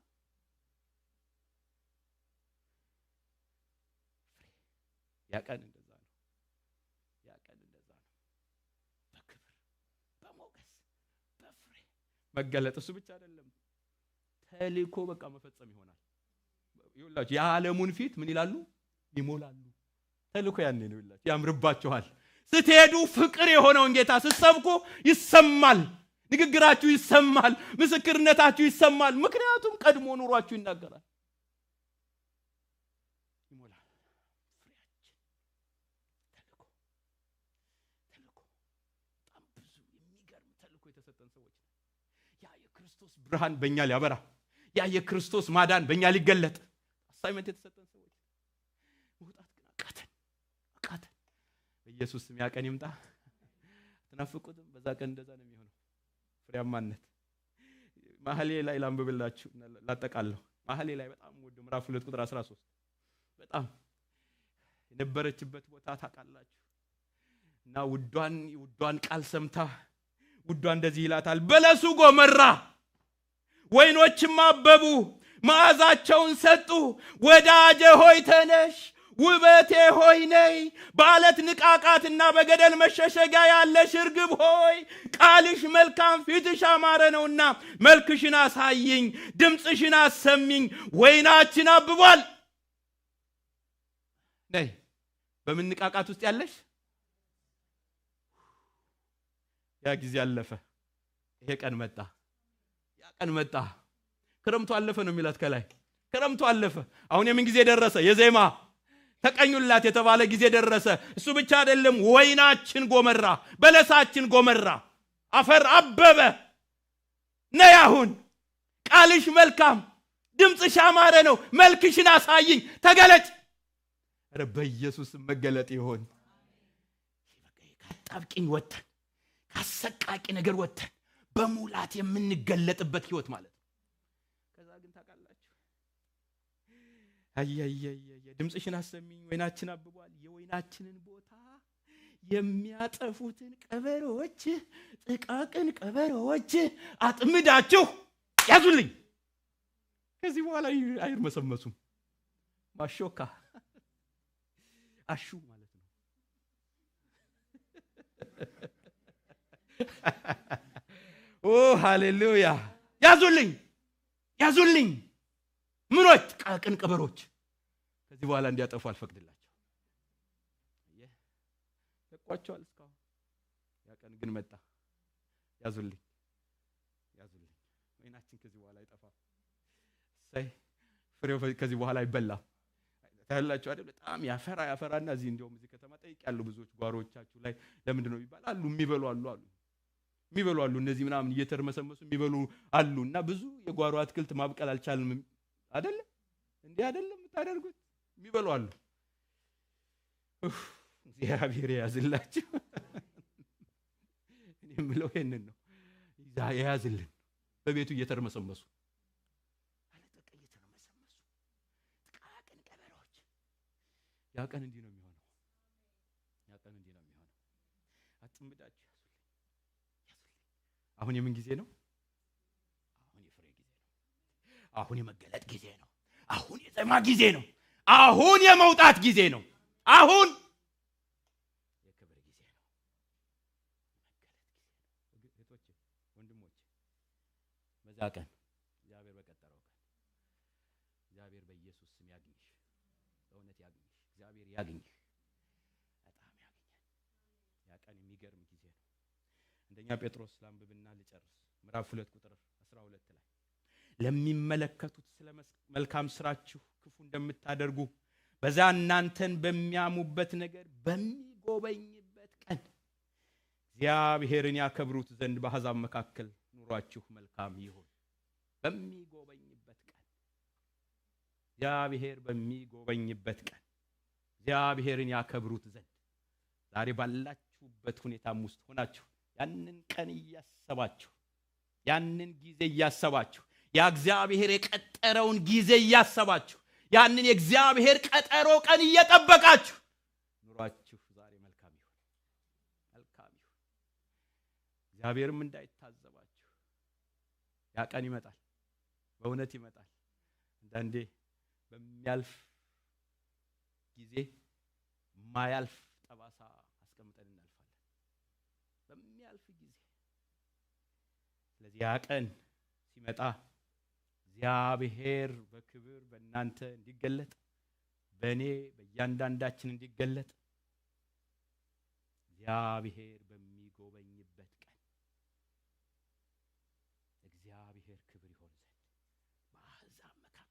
ያቀን እንደዛ ነው። በክብር በሞገስ በፍሬ መገለጥ። እሱ ብቻ አይደለም፣ ተልእኮ በቃ መፈጸም ይሆናል። ይኸውላችሁ የዓለሙን ፊት ምን ይላሉ? ይሞላሉ። ተልእኮ ያኔ ነው። ይኸውላችሁ ያምርባችኋል። ስትሄዱ ፍቅር የሆነውን ጌታ ስትሰብኩ ይሰማል። ንግግራችሁ ይሰማል፣ ምስክርነታችሁ ይሰማል። ምክንያቱም ቀድሞ ኑሯችሁ ይናገራል። ይሞላል ፍሬያችን። ተልእኮ በጣም ብዙ የሚገርም ተልእኮ የተሰጠን ሰዎች። ያ የክርስቶስ ብርሃን በእኛ ሊያበራ፣ ያ የክርስቶስ ማዳን በእኛ ሊገለጥ አሳይመንት የተሰጠን ሰዎች። መውጣት ግን አቃተን። በኢየሱስ ስም ያ ቀን ይምጣ። ተናፍቁትም። በዛ ቀን እንደዛ ነው የሚሆነው። ፍሬያማነት መኃልየ ላይ ላንብብላችሁ ላጠቃለሁ። መኃልየ ላይ በጣም ወደ ምዕራፍ 2 ቁጥር 13 በጣም የነበረችበት ቦታ ታውቃላችሁ። እና ውዷን ቃል ሰምታ ውዷ እንደዚህ ይላታል፣ በለሱ ጎመራ ወይኖችም አበቡ፣ መዓዛቸውን ሰጡ። ወዳጄ ሆይ ተነሽ፣ ውበቴ ሆይ ነይ፣ በዓለት ንቃቃትና በገደል መሸሸጊያ ያለሽ እርግብ ሆይ ቃልሽ መልካም ፊትሽ አማረ ነውና መልክሽን አሳይኝ፣ ድምፅሽን አሰሚኝ፣ ወይናችን አብቧል። ነይ በምን ንቃቃት ውስጥ ያለሽ? ያ ጊዜ አለፈ፣ ይሄ ቀን መጣ፣ ያ ቀን መጣ። ክረምቱ አለፈ ነው የሚላት ከላይ። ክረምቱ አለፈ። አሁን የምን ጊዜ ደረሰ? የዜማ ተቀኙላት የተባለ ጊዜ ደረሰ። እሱ ብቻ አይደለም፣ ወይናችን ጎመራ፣ በለሳችን ጎመራ፣ አፈር አበበ። ነይ አሁን ቃልሽ መልካም፣ ድምፅሽ ያማረ ነው፣ መልክሽን አሳይኝ፣ ተገለጭ። ኧረ በኢየሱስ መገለጥ ይሆን። ካጣብቂኝ ወተን፣ ካሰቃቂ ነገር ወተን በሙላት የምንገለጥበት ህይወት ማለት ነው። ከዛ ግን ታውቃላችሁ፣ ድምፅሽን አሰሚኝ፣ ወይናችን አብቧል። የወይናችንን ቦታ የሚያጠፉትን ቀበሮች፣ ጥቃቅን ቀበሮች አጥምዳችሁ ያዙልኝ። ከዚህ በኋላ አይርመሰመሱም። ማሾካ አሹ ማለት ነው። ኦ ሃሌሉያ! ያዙልኝ፣ ያዙልኝ። ምኖች ጥቃቅን ቀበሮች ከዚህ በኋላ እንዲያጠፉ አልፈቅድላቸው። ለቋቸዋል እስካሁን። ያ ቀን ግን መጣ። ያዙልኝ፣ ያዙልኝ። ወይናችን ከዚህ በኋላ አይጠፋም። ሳይ ፍሬው ከዚህ በኋላ አይበላም። ታያላችሁ አይደል? በጣም ያፈራና እዚህ እንደውም እዚህ ከተማ ጠይቄያለሁ ብዙዎች ጓሮቻችሁ ላይ ለምንድን ነው ይባል አሉ። የሚበሉ አሉ እነዚህ ምናምን እየተርመሰመሱ የሚበሉ አሉና ብዙ የጓሮ አትክልት ማብቀል አልቻልንም አይደል? እንዴ አይደለም የምታደርጉት? የሚበሉ አሉ። እግዚአብሔር ያዝላችሁ። እኔ የምለው ይሄንን ነው። ያዝልን። በቤቱ እየተርመሰመሱ ያ ቀን እንዲህ ነው የሚሆነው። ያ ቀን እንዲህ ነው የሚሆነው። አጥምዳችሁ ያዙልኝ። አሁን የምን ጊዜ ነው? አሁን የፍሬ ጊዜ ነው። አሁን የመገለጥ ጊዜ ነው። አሁን የዜማ ጊዜ ነው። አሁን የመውጣት ጊዜ ነው። አሁን የክብር ጊዜ ነው። እህቶቼ፣ ወንድሞቼ፣ በዛ ቀን እግዚአብሔር በቀጠረው ቀን እግዚአብሔር በኢየሱስ ስም ያግኝሽ። በእውነት ያግኝሽ። እግዚአብሔር ያግኝሽ። በጣም ያግኛል። ያ ቀን የሚገርም ጊዜ ነው። አንደኛ ጴጥሮስ ላንብብና ልጨርስ። ምዕራፍ 2 ቁጥር 12 ላይ ለሚመለከቱት ስለ መልካም ስራችሁ ክፉ እንደምታደርጉ በዛ እናንተን በሚያሙበት ነገር በሚጎበኝበት ቀን እግዚአብሔርን ያከብሩት ዘንድ በአሕዛብ መካከል ኑሯችሁ መልካም ይሁን። በሚጎበኝበት ቀን፣ እግዚአብሔር በሚጎበኝበት ቀን እግዚአብሔርን ያከብሩት ዘንድ ዛሬ ባላችሁበት ሁኔታም ውስጥ ሆናችሁ ያንን ቀን እያሰባችሁ፣ ያንን ጊዜ እያሰባችሁ፣ ያ እግዚአብሔር የቀጠረውን ጊዜ እያሰባችሁ፣ ያንን የእግዚአብሔር ቀጠሮ ቀን እየጠበቃችሁ ኑሯችሁ ዛሬ መልካም ይሁን፣ መልካም ይሁን። እግዚአብሔርም እንዳይታዘባችሁ። ያ ቀን ይመጣል፣ በእውነት ይመጣል። አንዳንዴ በሚያልፍ ጊዜ ማያልፍ ጠባሳ አስቀምጠን እናልፋለን። በሚያልፍ ጊዜ። ስለዚህ ያ ቀን ሲመጣ እግዚአብሔር በክብር በእናንተ እንዲገለጥ፣ በእኔ በእያንዳንዳችን እንዲገለጥ እግዚአብሔር በሚጎበኝበት ቀን እግዚአብሔር ክብር ይሆን ዘንድ በአሕዛብ መካከል፣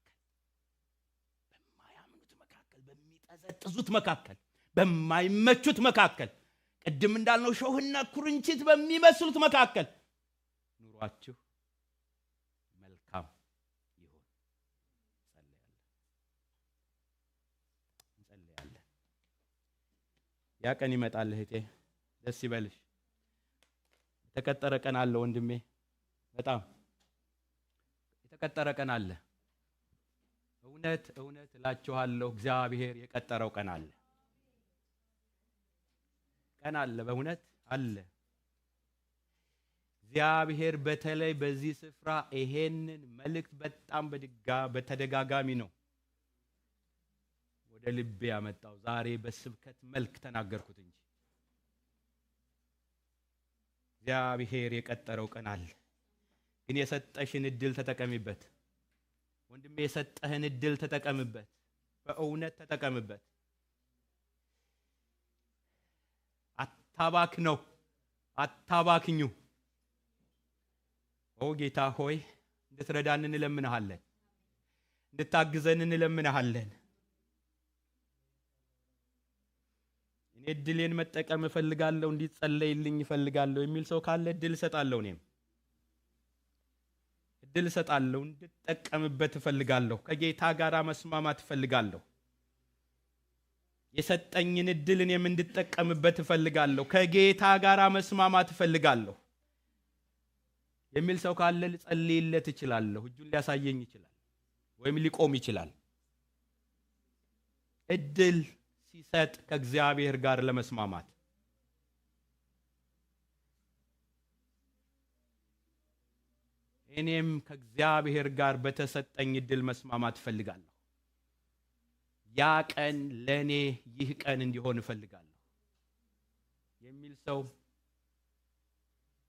በማያምኑት መካከል፣ በሚጠዘጥዙት መካከል፣ በማይመቹት መካከል፣ ቅድም እንዳልነው ሾህና ኩርንችት በሚመስሉት መካከል ኑሯችሁ መልካም ይሁን። እንጸልያለን። ያ ቀን ይመጣል። እህቴ ደስ ይበልሽ። የተቀጠረ ቀን አለ ወንድሜ፣ በጣም የተቀጠረ ቀን አለ። እውነት እውነት እላችኋለሁ እግዚአብሔር የቀጠረው ቀን አለ። ቀን አለ፣ በእውነት አለ። እግዚአብሔር በተለይ በዚህ ስፍራ ይሄንን መልእክት በጣም በተደጋጋሚ ነው ወደ ልቤ ያመጣው። ዛሬ በስብከት መልክ ተናገርኩት እንጂ እግዚአብሔር የቀጠረው ቀን አለ። ግን የሰጠሽን እድል ተጠቀሚበት ወንድሜ፣ የሰጠህን እድል ተጠቀምበት፣ በእውነት ተጠቀምበት። አታባክኙ። ኦ ጌታ ሆይ እንድትረዳን እንለምንሃለን፣ እንድታግዘን እንለምንሃለን። እኔ እድሌን መጠቀም እፈልጋለሁ፣ እንዲጸለይልኝ እፈልጋለሁ የሚል ሰው ካለ እድል እሰጣለሁ። እኔም እድል እሰጣለሁ፣ እንድጠቀምበት እፈልጋለሁ። ከጌታ ጋር መስማማት እፈልጋለሁ። የሰጠኝን እድል እኔም እንድጠቀምበት እፈልጋለሁ። ከጌታ ጋር መስማማት እፈልጋለሁ የሚል ሰው ካለ ልጸልይለት እችላለሁ። እጁን ሊያሳየኝ ይችላል ወይም ሊቆም ይችላል። እድል ሲሰጥ ከእግዚአብሔር ጋር ለመስማማት እኔም ከእግዚአብሔር ጋር በተሰጠኝ እድል መስማማት እፈልጋለሁ። ያ ቀን ለኔ ይህ ቀን እንዲሆን እፈልጋለሁ የሚል ሰው